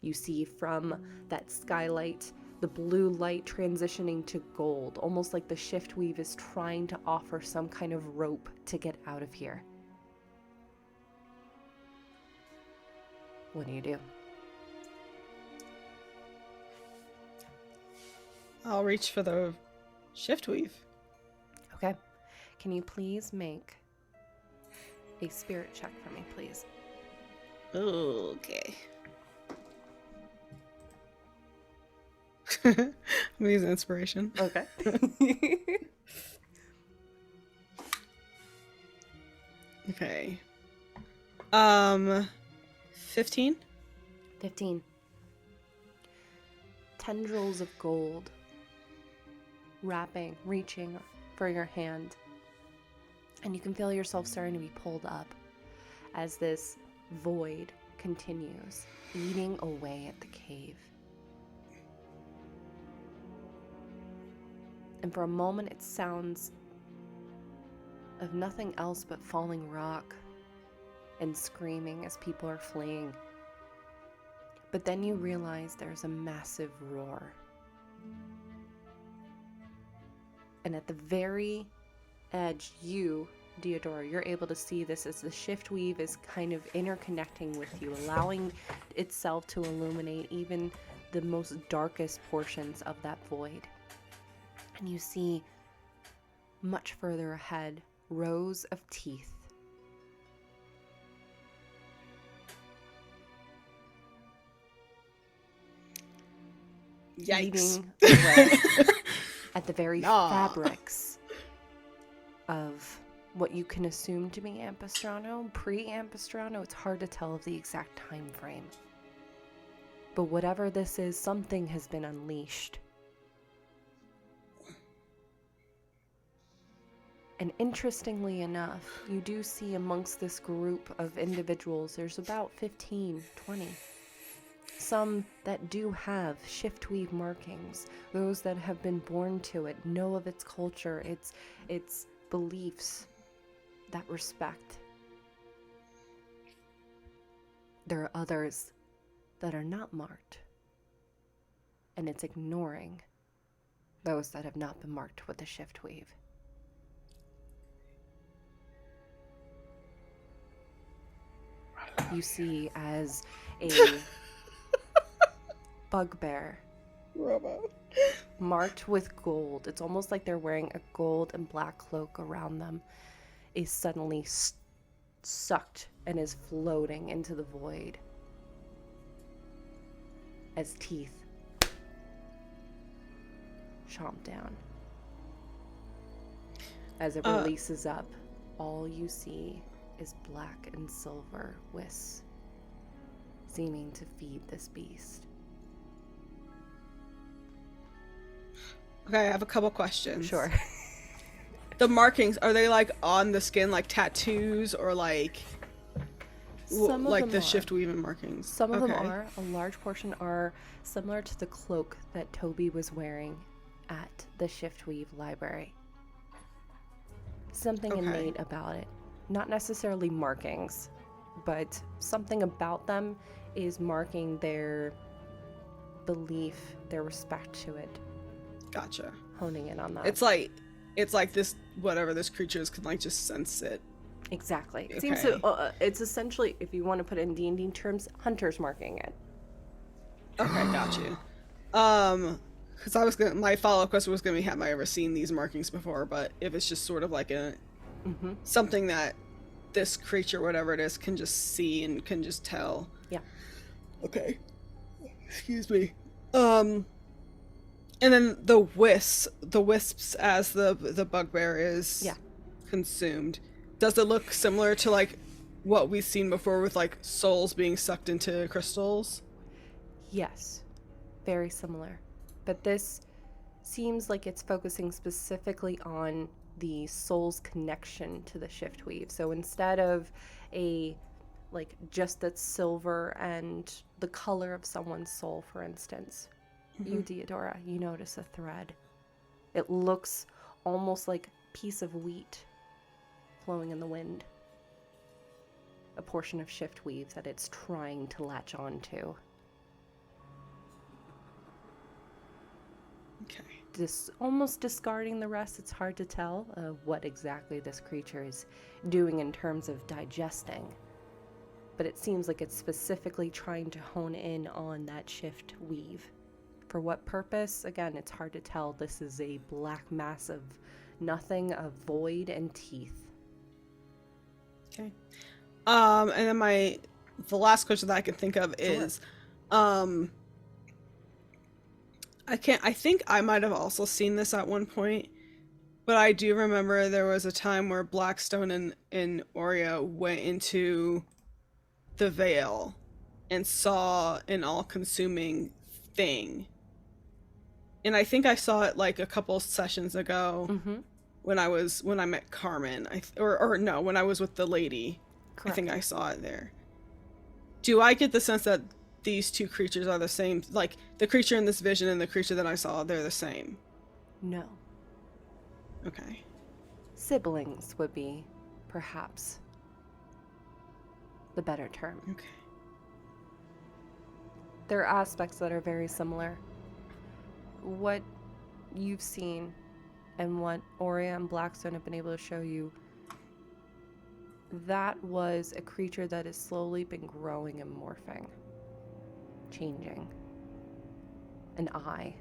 You see from that skylight, the blue light transitioning to gold, almost like the shiftweave is trying to offer some kind of rope to get out of here. What do? I'll reach for the shiftweave. Okay. Can you please make a spirit check for me, please? Okay. I'm using inspiration. Okay. Okay. 15. 15. Tendrils of gold reaching for your hand. And you can feel yourself starting to be pulled up as this void continues, eating away at the cave. And for a moment, it sounds of nothing else but falling rock and screaming as people are fleeing. But then you realize there's a massive roar. And at the very edge, you, Deodora, you're able to see this as the shiftweave is kind of interconnecting with you, allowing itself to illuminate even the most darkest portions of that void. And you see, much further ahead, rows of teeth. Yikes. Eating away at the very fabrics of what you can assume to be Ampistrano. Pre-Ampistrano, it's hard to tell of the exact time frame. But whatever this is, something has been unleashed. And interestingly enough, you do see amongst this group of individuals, there's about 15, 20. Some that do have shiftweave markings, those that have been born to it, know of its culture, its beliefs, that respect. There are others that are not marked, and it's ignoring those that have not been marked with the shiftweave. You see as a bugbear marked with gold, it's almost like they're wearing a gold and black cloak around them, is suddenly sucked and is floating into the void as teeth chomp down. As it releases up, all you see is black and silver wisps seeming to feed this beast. Okay, I have a couple questions. Sure. The markings, are they like on the skin like tattoos or like Some of like them the are. shiftweave markings? Some of them Okay. are. A large portion are similar to the cloak that Toby was wearing at the shiftweave library. Something innate about it. Not necessarily markings, but something about them is marking their belief, their respect to it. Gotcha. Honing in on that. It's like this, whatever this creature is can like just sense it. Exactly. It Okay. seems to, it's essentially, if you want to put it in D&D terms, hunters marking it. Okay, got you. Because my follow-up question was gonna be, have I ever seen these markings before? But if it's just sort of like a something that this creature, whatever it is, can just see and can just tell. Yeah. Okay. Excuse me. And then the wisps as the bugbear is consumed. Does it look similar to like what we've seen before with like souls being sucked into crystals? Yes. Very similar. But this seems like it's focusing specifically on the soul's connection to the shiftweave. So instead of just that silver and the color of someone's soul, for instance, you, Deodora, you notice a thread. It looks almost like a piece of wheat flowing in the wind. A portion of shiftweave that it's trying to latch onto. Okay. Almost discarding the rest. It's hard to tell what exactly this creature is doing in terms of digesting. But it seems like it's specifically trying to hone in on that shift weave. For what purpose? Again, it's hard to tell. This is a black mass of nothing, of void and teeth. Okay. And then the last question that I can think of is, I think I might have also seen this at one point, but I do remember there was a time where Blackstone and Oria went into the Veil and saw an all-consuming thing. And I think I saw it like a couple sessions ago when I met Carmen. Or no, when I was with the lady. Correct. I think I saw it there. Do I get the sense that these two creatures are the same? Like, the creature in this vision and the creature that I saw, they're the same? No. Okay. Siblings would be, perhaps, the better term. Okay. There are aspects that are very similar. What you've seen and what Aurea and Blackstone have been able to show you, that was a creature that has slowly been growing and morphing, changing. An eye.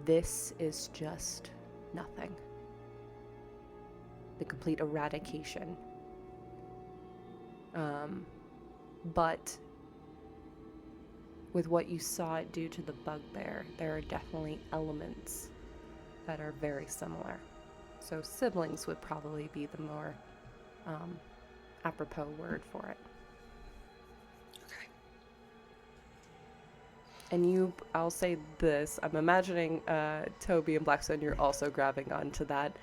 This is just nothing. The complete eradication. But with what you saw it do to the bugbear, there are definitely elements that are very similar. So siblings would probably be the more apropos word for it. Okay. And I'll say this, I'm imagining Toby and Blackstone, you're also grabbing onto that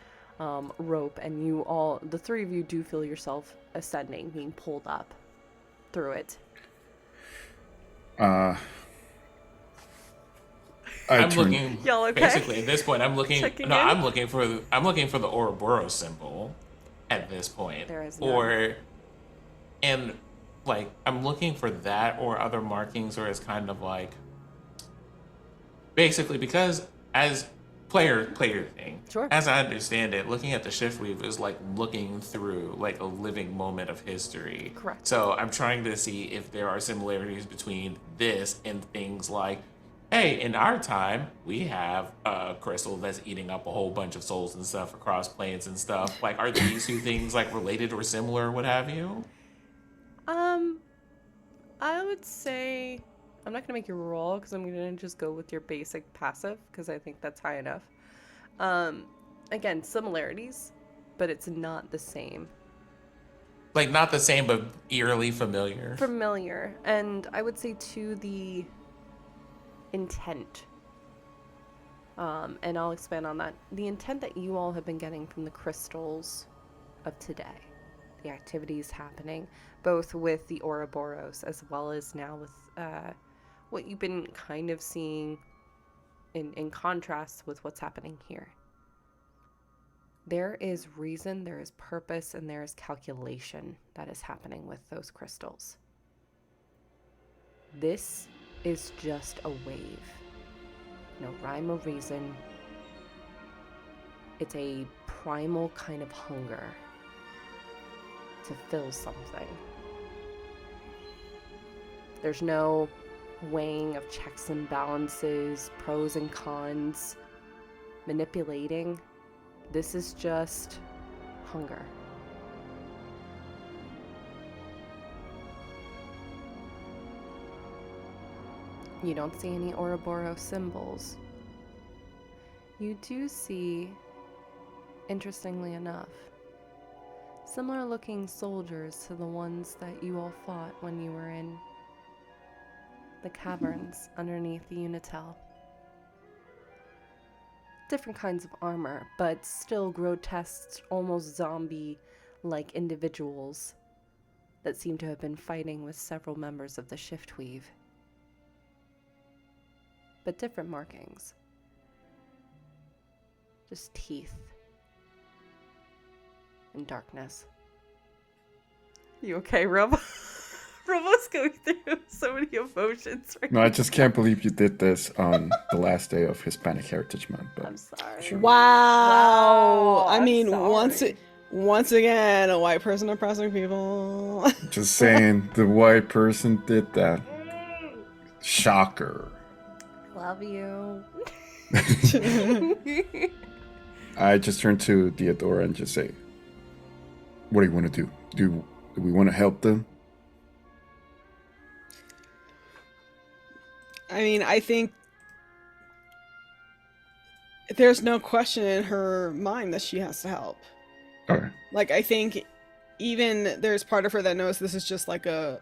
rope, and you all, the three of you do feel yourself ascending, being pulled up through it. I'm looking. Y'all okay? Basically, at this point, I'm looking. Checking No, in? I'm looking for the Ouroboros symbol. At this point, There is none. And like I'm looking for that or other markings, or as kind of like basically because as player thing. Sure. As I understand it, looking at the shiftweave is like looking through like a living moment of history. Correct. So I'm trying to see if there are similarities between this and things like, hey, in our time, we have a crystal that's eating up a whole bunch of souls and stuff across planes and stuff. Like, are these two things like related or similar, what have you? I would say, I'm not gonna make you roll because I'm gonna just go with your basic passive because I think that's high enough. Again, similarities, but it's not the same. Like, not the same, but eerily familiar. Familiar, and I would say to the intent. And I'll expand on that. The intent that you all have been getting from the crystals of today, the activities happening, both with the Ouroboros as well as now with what you've been kind of seeing in contrast with what's happening here. There is reason, there is purpose, and there is calculation that is happening with those crystals. This is just a wave. No rhyme or reason. It's a primal kind of hunger to fill something. There's no weighing of checks and balances, pros and cons, manipulating. This is just hunger. You don't see any Ouroboros symbols. You do see, interestingly enough, similar looking soldiers to the ones that you all fought when you were in the caverns underneath the Unitel. Different kinds of armor, but still grotesque, almost zombie-like individuals that seem to have been fighting with several members of the shiftweave. But different markings. Just teeth. And darkness. You okay, Rob? Robo's going through so many emotions right No, I just can't believe you did this on the last day of Hispanic Heritage Month. But I'm sorry. sure. Wow. I I'm mean, sorry. once again, a white person oppressing people. Just saying, the white person did that. Shocker. Love you. I just turn to Theodora and just say, what do you want to do? Do we want to help them? I mean, I think there's no question in her mind that she has to help. All right. Like, I think even there's part of her that knows this is just like a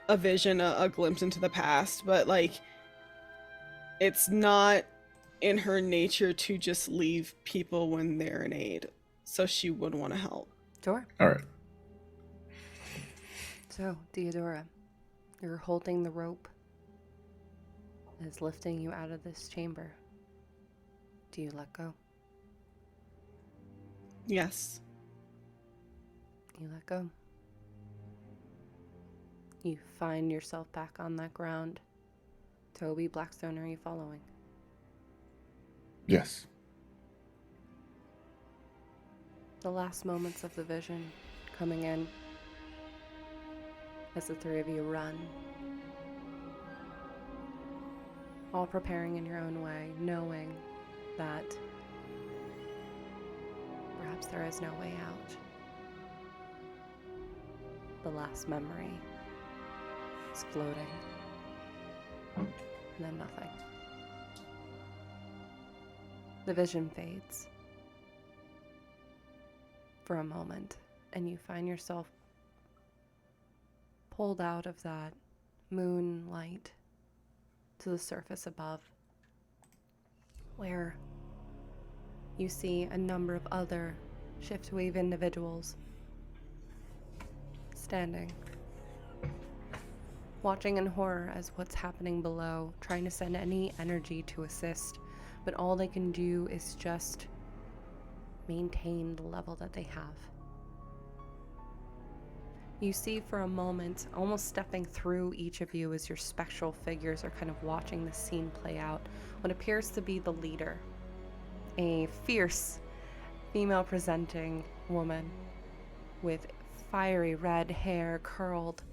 vision, a glimpse into the past, but like it's not in her nature to just leave people when they're in aid, so she would want to help. Sure. All right. So, Theodora, you're holding the rope that is lifting you out of this chamber. Do you let go? Yes. You let go. You find yourself back on that ground. Toby, Blackstone, are you following? Yes. The last moments of the vision coming in as the three of you run. All preparing in your own way, knowing that perhaps there is no way out. The last memory is floating, and then nothing. The vision fades for a moment, and you find yourself pulled out of that moonlight to the surface above, where you see a number of other shiftweave individuals standing, watching in horror as what's happening below, trying to send any energy to assist, but all they can do is just maintain the level that they have. You see for a moment, almost stepping through each of you as your spectral figures are kind of watching the scene play out, what appears to be the leader, a fierce, female-presenting woman with fiery red hair curled,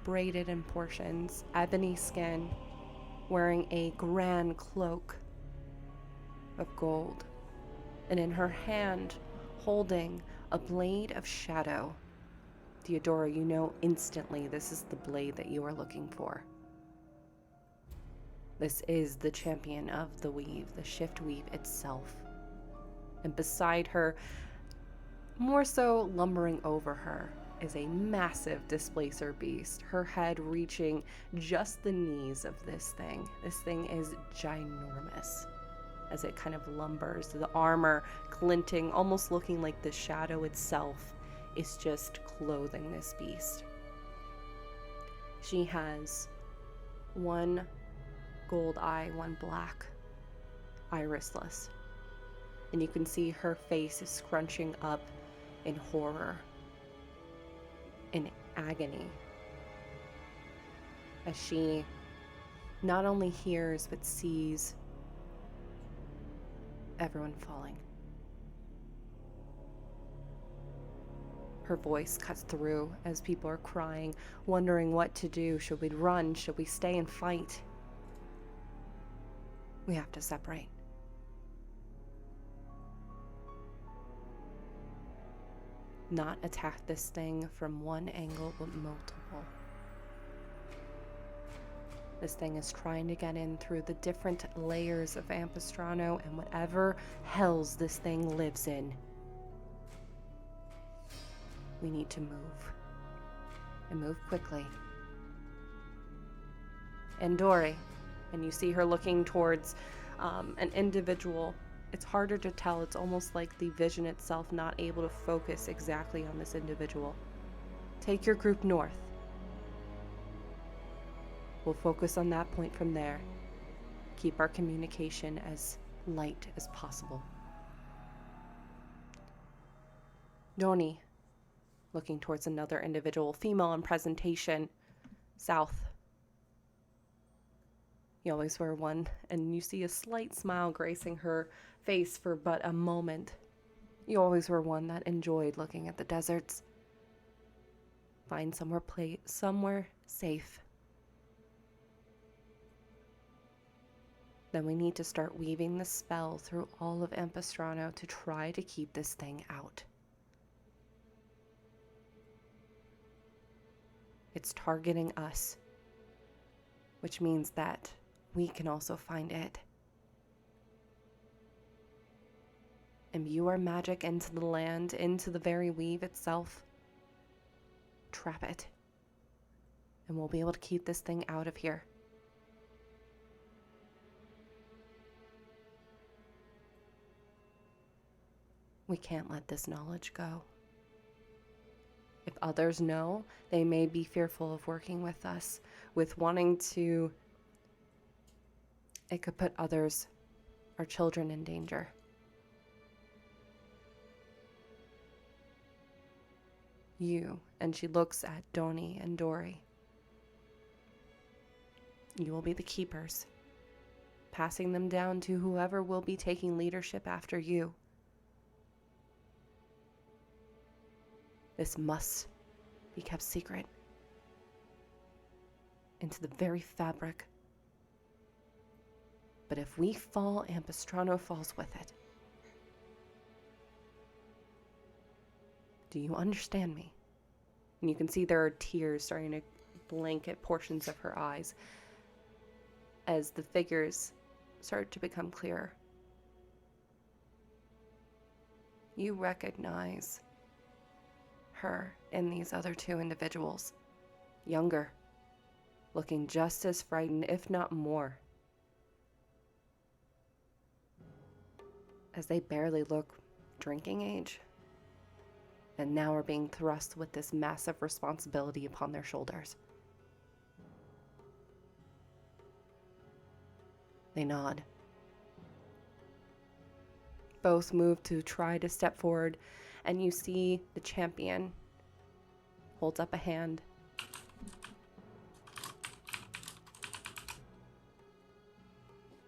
braided in portions, ebony skin, wearing a grand cloak of gold, and in her hand holding a blade of shadow. Theodora, you know instantly this is the blade that you are looking for. This is the champion of the weave, the shiftweave itself. And beside her, more so lumbering over her, is a massive displacer beast, her head reaching just the knees of this thing. This thing is ginormous as it kind of lumbers, the armor glinting, almost looking like the shadow itself is just clothing this beast. She has one gold eye, one black, irisless. And you can see her face is scrunching up in horror, in agony, as she not only hears but sees everyone falling. Her voice cuts through as people are crying, wondering what to do. Should we run? Should we stay and fight? We have to separate. Not attack this thing from one angle, but multiple. This thing is trying to get in through the different layers of Ampistrano and whatever hells this thing lives in. We need to move. And move quickly. And Dory, and you see her looking towards an individual. It's harder to tell. It's almost like the vision itself not able to focus exactly on this individual. Take your group north. We'll focus on that point from there. Keep our communication as light as possible. Doni, looking towards another individual, female in presentation, south. You always wear one, and you see a slight smile gracing her face for but a moment. You always were one that enjoyed looking at the deserts. Find somewhere safe. Then we need to start weaving the spell through all of Ampistrano to try to keep this thing out. It's targeting us, which means that we can also find it. imbue our magic into the land, into the very weave itself. Trap it. And we'll be able to keep this thing out of here. We can't let this knowledge go. If others know, they may be fearful of working with us, with wanting to... It could put others, our children, in danger. You, and she looks at Doni and Dory. You will be the keepers, passing them down to whoever will be taking leadership after you. This must be kept secret into the very fabric. But if we fall, Ampistrano falls with it. Do you understand me? And you can see there are tears starting to blanket portions of her eyes as the figures start to become clearer. You recognize her in these other two individuals. Younger, looking just as frightened, if not more. As they barely look drinking age. And now are being thrust with this massive responsibility upon their shoulders. They nod. Both move to try to step forward, and you see the champion holds up a hand.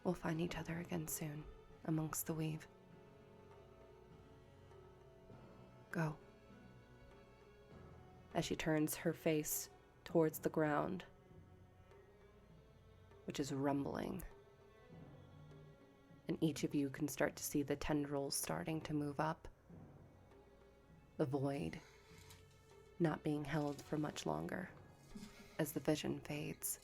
We'll find each other again soon, amongst the weave. Go. As she turns her face towards the ground, which is rumbling. And each of you can start to see the tendrils starting to move up. The void not being held for much longer as the vision fades.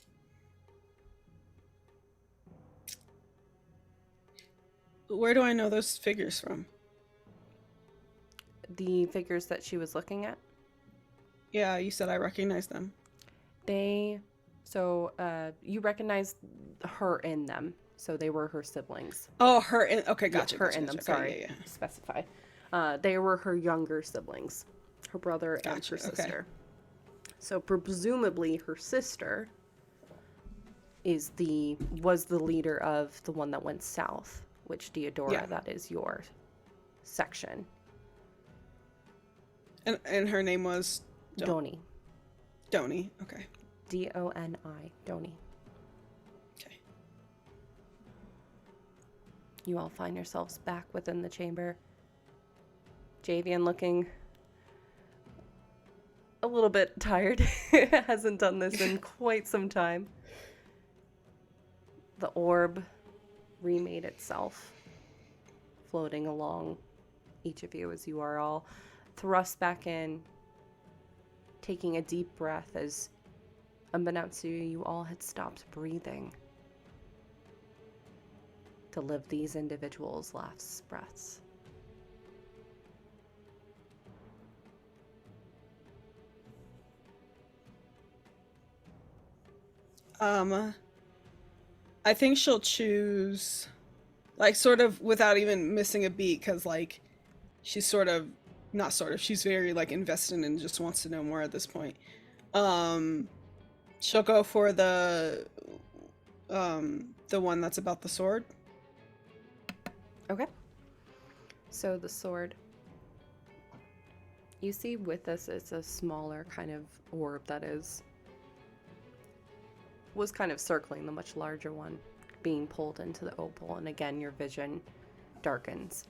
Where do I know those figures from? The figures that she was looking at? Yeah, you said I recognize them. You recognize her in them. So they were her siblings. Oh, her in... Okay, gotcha. Yeah, her gotcha, in them, gotcha. sorry. Okay, yeah. Specify. They were her younger siblings. Her brother and Gotcha, her sister. Okay. So presumably her sister was the leader of the one that went south, which Deodora, that is your section. And her name was... Doni. Doni, okay. D-O-N-I, Doni. Okay. You all find yourselves back within the chamber. Javian looking a little bit tired. Hasn't done this in quite some time. The orb remade itself, floating along each of you as you are all thrust back in, taking a deep breath as, unbeknownst to you, you all had stopped breathing to live these individuals' last breaths. I think she'll choose, like, sort of without even missing a beat, because, like, she's sort of, not sort of, she's very, like, invested and just wants to know more at this point. She'll go for the one that's about the sword. Okay. So the sword. You see with this, it's a smaller kind of orb that was kind of circling the much larger one, being pulled into the opal, and again your vision darkens.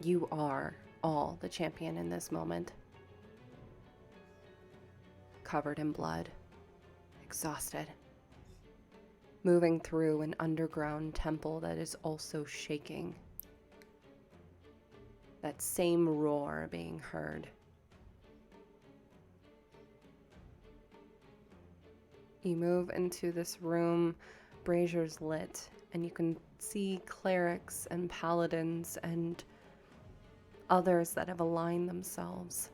You are all the champion in this moment. Covered in blood, exhausted, moving through an underground temple that is also shaking. That same roar being heard. You move into this room, braziers lit, and you can see clerics and paladins and others that have aligned themselves.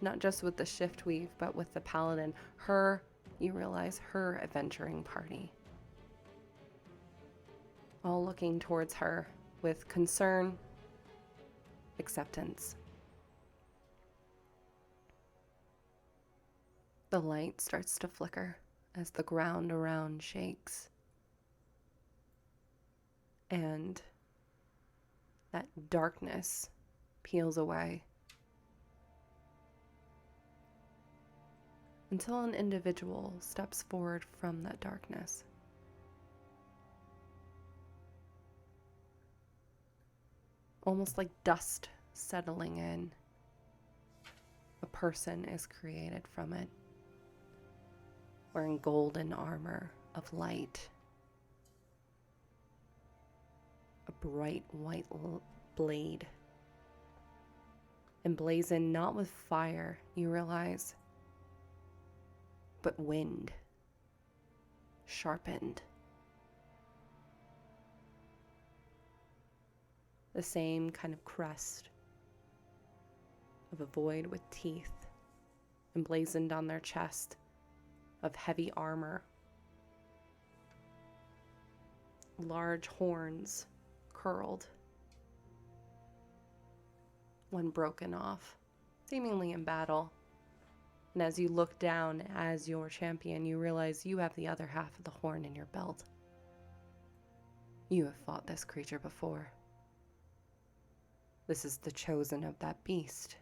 Not just with the shiftweave, but with the paladin. You realize her adventuring party. All looking towards her with concern, acceptance. The light starts to flicker as the ground around shakes. And that darkness peels away. Until an individual steps forward from that darkness. Almost like dust settling in. A person is created from it, wearing golden armor of light. A bright white blade. Emblazoned not with fire, you realize, but wind. Sharpened. The same kind of crest of a void with teeth emblazoned on their chest, of heavy armor. Large horns curled. One broken off, seemingly in battle. And as you look down as your champion, you realize you have the other half of the horn in your belt. You have fought this creature before. This is the chosen of that beast.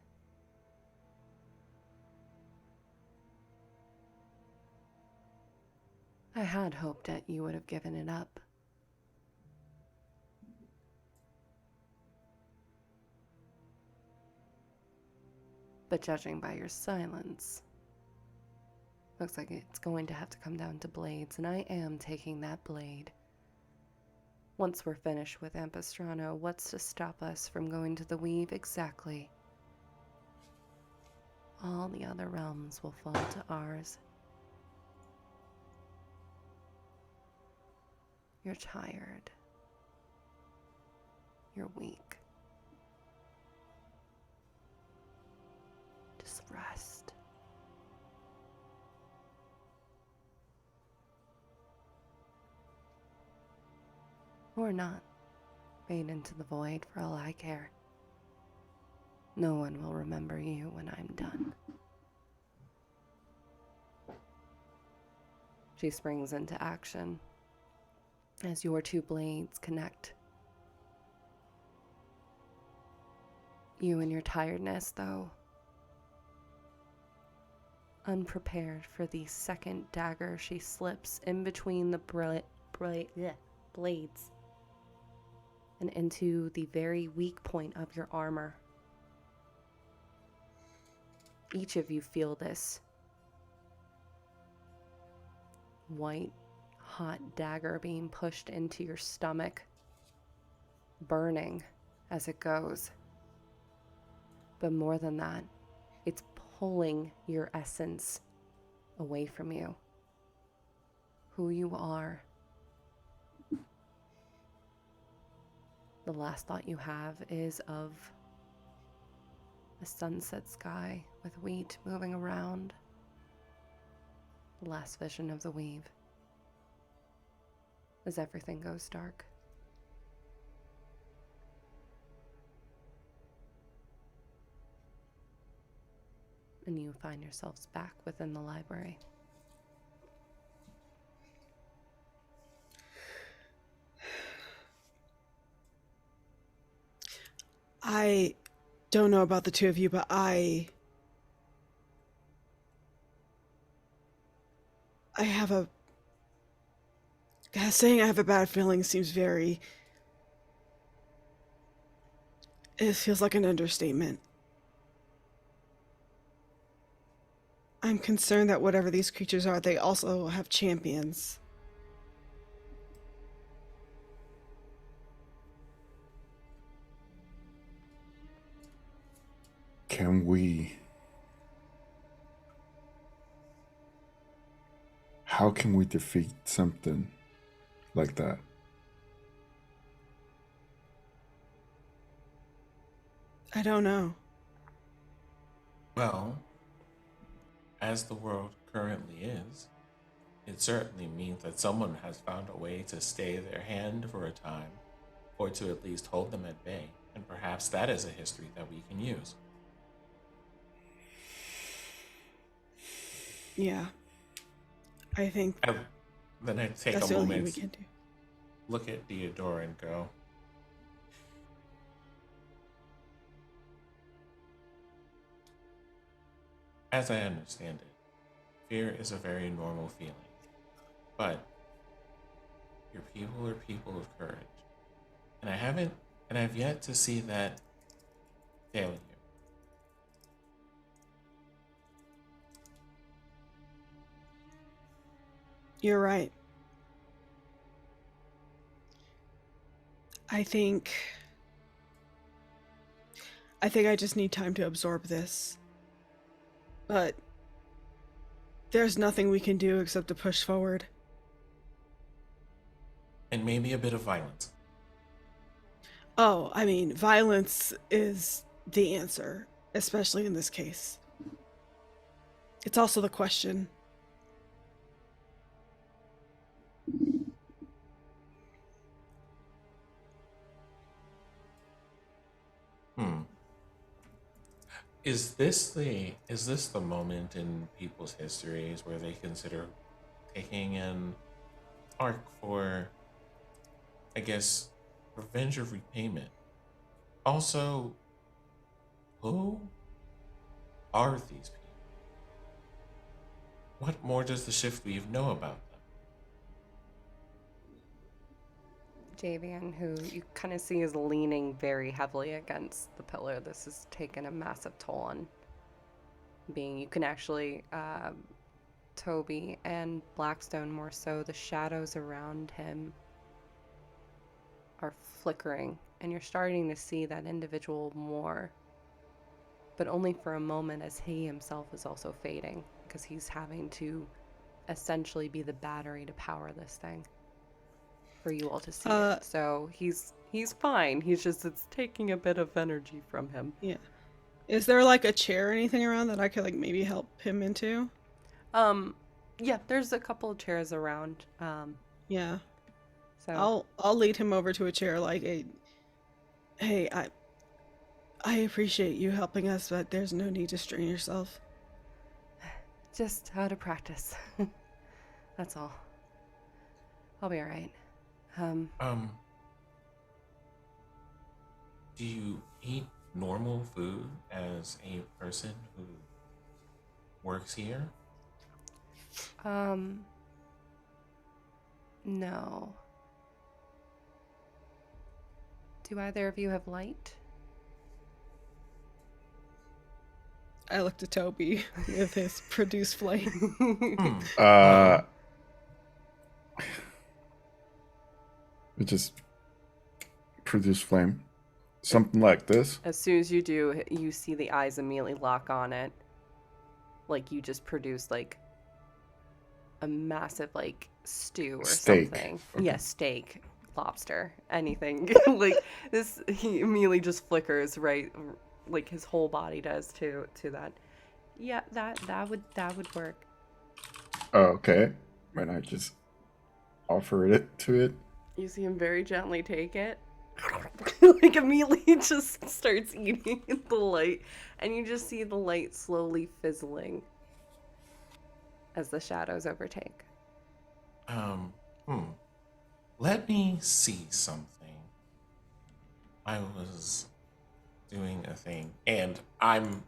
I had hoped that you would have given it up. But judging by your silence, looks like it's going to have to come down to blades, and I am taking that blade. Once we're finished with Ampistrano, what's to stop us from going to the weave exactly? All the other realms will fall to ours. You're tired. You're weak. Just rest. Or not. Fade into the void for all I care. No one will remember you when I'm done. She springs into action as your two blades connect. You and your tiredness, though, unprepared for the second dagger, she slips in between the blades and into the very weak point of your armor. Each of you feel this white, hot dagger being pushed into your stomach, burning as it goes. But more than that, it's pulling your essence away from you. Who you are. The last thought you have is of a sunset sky with wheat moving around. The last vision of the weave. As everything goes dark. And you find yourselves back within the library. I don't know about the two of you, but saying I have a bad feeling seems very... It feels like an understatement. I'm concerned that whatever these creatures are, they also have champions. How can we defeat something like that? I don't know. Well, as the world currently is, it certainly means that someone has found a way to stay their hand for a time, or to at least hold them at bay, and perhaps that is a history that we can use. Yeah. I think Then I take that's a the only thing we moment, can do. look at Theodore, and go, as I understand it, fear is a very normal feeling, but your people are people of courage, and I've yet to see that fail you. You're right. I think I just need time to absorb this. But there's nothing we can do except to push forward. And maybe a bit of violence. Oh, I mean, violence is the answer, especially in this case. It's also the question. Is this the moment in people's histories where they consider taking an arc for, I guess, revenge or repayment? Also, who are these people? What more does the shiftweave know about them? Javian, who you kind of see is leaning very heavily against the pillar. This has taken a massive toll on being. You can actually, Toby and Blackstone more so, the shadows around him are flickering, and you're starting to see that individual more, but only for a moment, as he himself is also fading, because he's having to essentially be the battery to power this thing for you all to see it. So he's fine. He's just, it's taking a bit of energy from him. Yeah. Is there like a chair or anything around that I could like maybe help him into? Yeah, there's a couple of chairs around. Yeah. So I'll lead him over to a chair like hey, I appreciate you helping us, but there's no need to strain yourself. just out of practice. That's all. I'll be all right. Do you eat normal food as a person who works here? No. Do either of you have light? I looked at Toby with his produce flame. It just produce flame. Something like this. As soon as you do, you see the eyes immediately lock on it. Like you just produced like a massive like stew or Steak. something. Okay. Yeah, steak, lobster, anything. Like this, he immediately just flickers, right? Like his whole body does to that. Yeah, that would work. Oh, okay. Might I just offer it to it? You see him very gently take it. Like immediately just starts eating the light, and you just see the light slowly fizzling as the shadows overtake. Let me see something. I was doing a thing, and I'm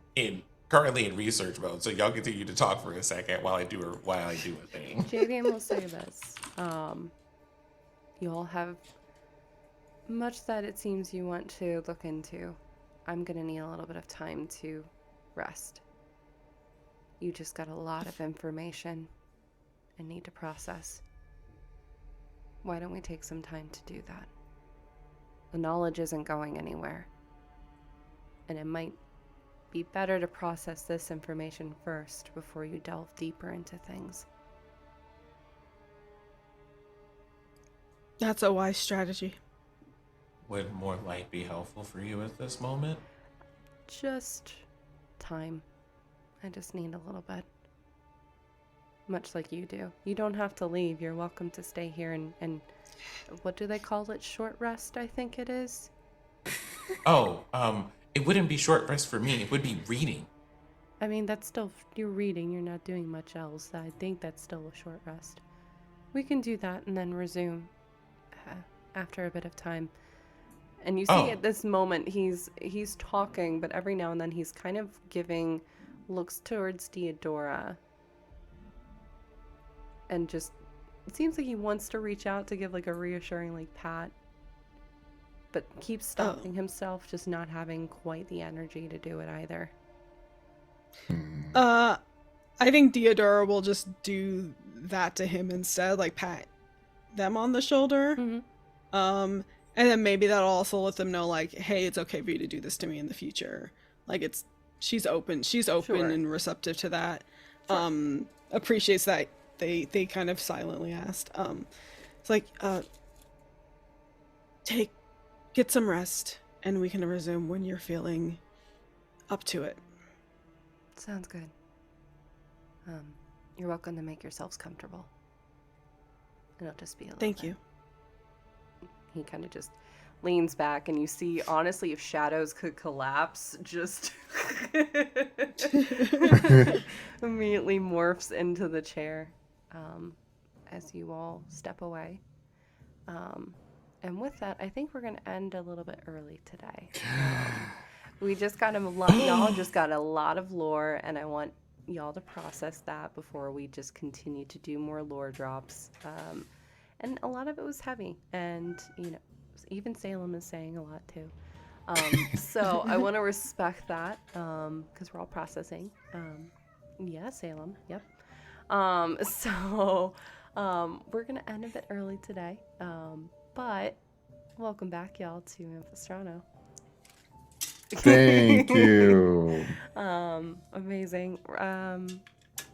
currently in research mode, so y'all continue to talk for a second while I do a thing. JVM will say this. You all have much that it seems you want to look into. I'm gonna need a little bit of time to rest. You just got a lot of information and need to process. Why don't we take some time to do that? The knowledge isn't going anywhere, and it might be better to process this information first before you delve deeper into things. That's a wise strategy. Would more light be helpful for you at this moment? just time. I just need a little bit. Much like you do. You don't have to leave. You're welcome to stay here and what do they call it? Short rest, I think it is. Oh, it wouldn't be short rest for me. It would be reading. I mean, that's still, you're reading. You're not doing much else. I think that's still a short rest. We can do that and then resume after a bit of time. And you see at this moment, he's talking, but every now and then he's kind of giving looks towards Deodora. And just, it seems like he wants to reach out to give like a reassuring like pat. But keeps stopping himself, just not having quite the energy to do it either. I think Deodora will just do that to him instead, like pat them on the shoulder. Mm-hmm. And then maybe that'll also let them know, like, hey, it's okay for you to do this to me in the future. Like, she's open Sure. and receptive to that. Sure. Appreciates that they kind of silently asked. It's like, get some rest, and we can resume when you're feeling up to it. Sounds good. You're welcome to make yourselves comfortable. It'll just be a little Thank bit. you. He kind of just leans back, and you see, honestly, if shadows could collapse, just immediately morphs into the chair as you all step away. And with that, I think we're going to end a little bit early today. We just got y'all just got a lot of lore, and I want y'all to process that before we just continue to do more lore drops. And a lot of it was heavy, and even Salem is saying a lot too. So I want to respect that because we're all processing. Yeah, Salem. Yep. So we're gonna end a bit early today. But welcome back, y'all, to Ampistrano. Thank you. Amazing.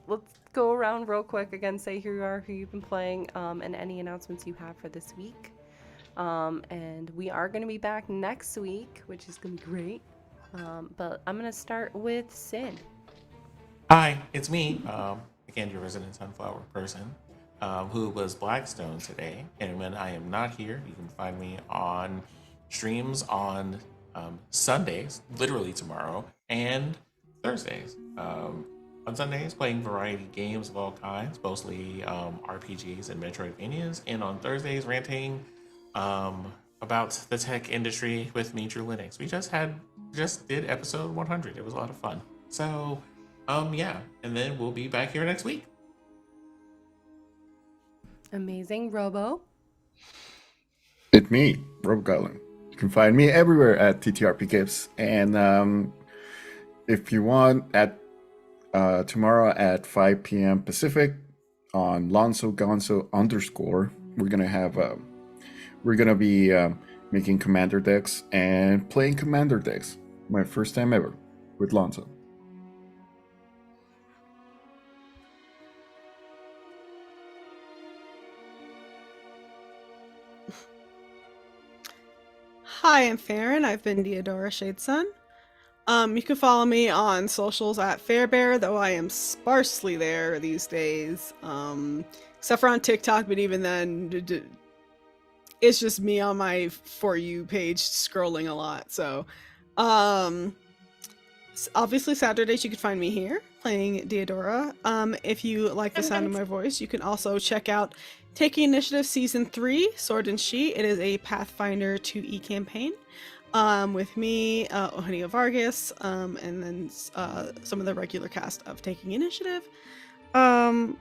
Let's go around real quick again, say who you are, who you've been playing, and any announcements you have for this week. And we are going to be back next week, which is going to be great. But I'm going to start with Sin. Hi, it's me, again, your resident sunflower person, who was Blackstone today. And when I am not here, you can find me on streams on Sundays, literally tomorrow, and Thursdays. On Sundays, playing variety games of all kinds, mostly RPGs and Metroidvanias, and on Thursdays, ranting about the tech industry with me, Drew Linux. We just did episode 100. It was a lot of fun. So, yeah, and then we'll be back here next week. Amazing. Robo. It's me, Rob Garland. You can find me everywhere at TTRPGips. And if you want, at tomorrow at 5 p.m. Pacific on Lonzo Gonzo _, we're gonna be making commander decks and playing commander decks. My first time ever with Lonzo. Hi, I'm Farron. I've been Deodora Shadesun. You can follow me on socials at Fairbear, though I am sparsely there these days. Except for on TikTok, but even then, it's just me on my For You page scrolling a lot. So, obviously Saturdays you can find me here playing Deodora. If you like the sound of my voice, you can also check out Taking Initiative Season 3, Sword and She. It is a Pathfinder 2e campaign. With me, Eugenio Vargas, and then some of the regular cast of Taking Initiative. And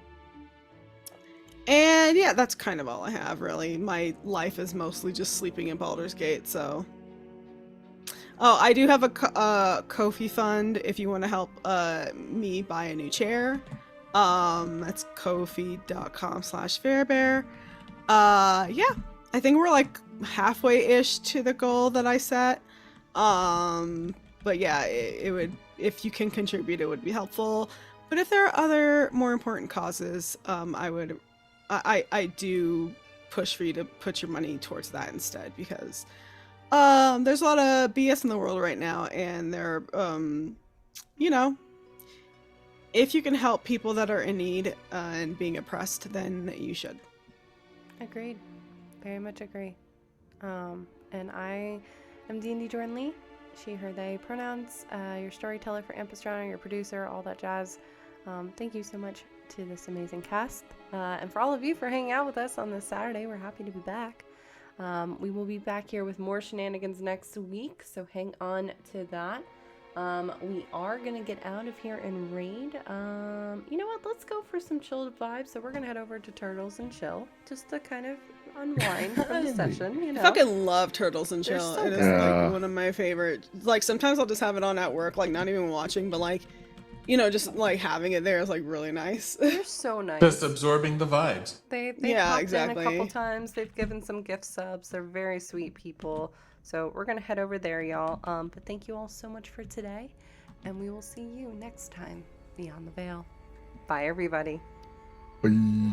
yeah, that's kind of all I have, really. My life is mostly just sleeping in Baldur's Gate, so... Oh, I do have a Ko-fi fund if you want to help me buy a new chair. That's ko-fi.com/fairbear. Yeah, I think we're like halfway-ish to the goal that I set. But yeah, it would, if you can contribute, it would be helpful. But if there are other more important causes, I do push for you to put your money towards that instead, because There's a lot of BS in the world right now, and they're, you know, if you can help people that are in need and being oppressed, then you should. Agreed. Very much agree. And I am D&D Jordan Lee. She, her, they pronouns. Your storyteller for Ampistrano, your producer, all that jazz. Thank you so much to this amazing cast. And for all of you for hanging out with us on this Saturday. We're happy to be back. We will be back here with more shenanigans next week, so hang on to that. We are going to get out of here and raid. You know what? Let's go for some chilled vibes. So we're going to head over to Turtles and Chill, just to kind of unwind from the session, you know. I fucking love Turtles and They're Chill. so It is good. like one of my favorite. Like sometimes I'll just have it on at work, like not even watching, but like, you know, just like having it there is like really nice. They're so nice. Just absorbing the vibes. They Yeah, popped exactly. in a couple times. They've given some gift subs. They're very sweet people. So we're gonna head over there, y'all. But thank you all so much for today, and we will see you next time beyond the veil. Bye, everybody. Bye.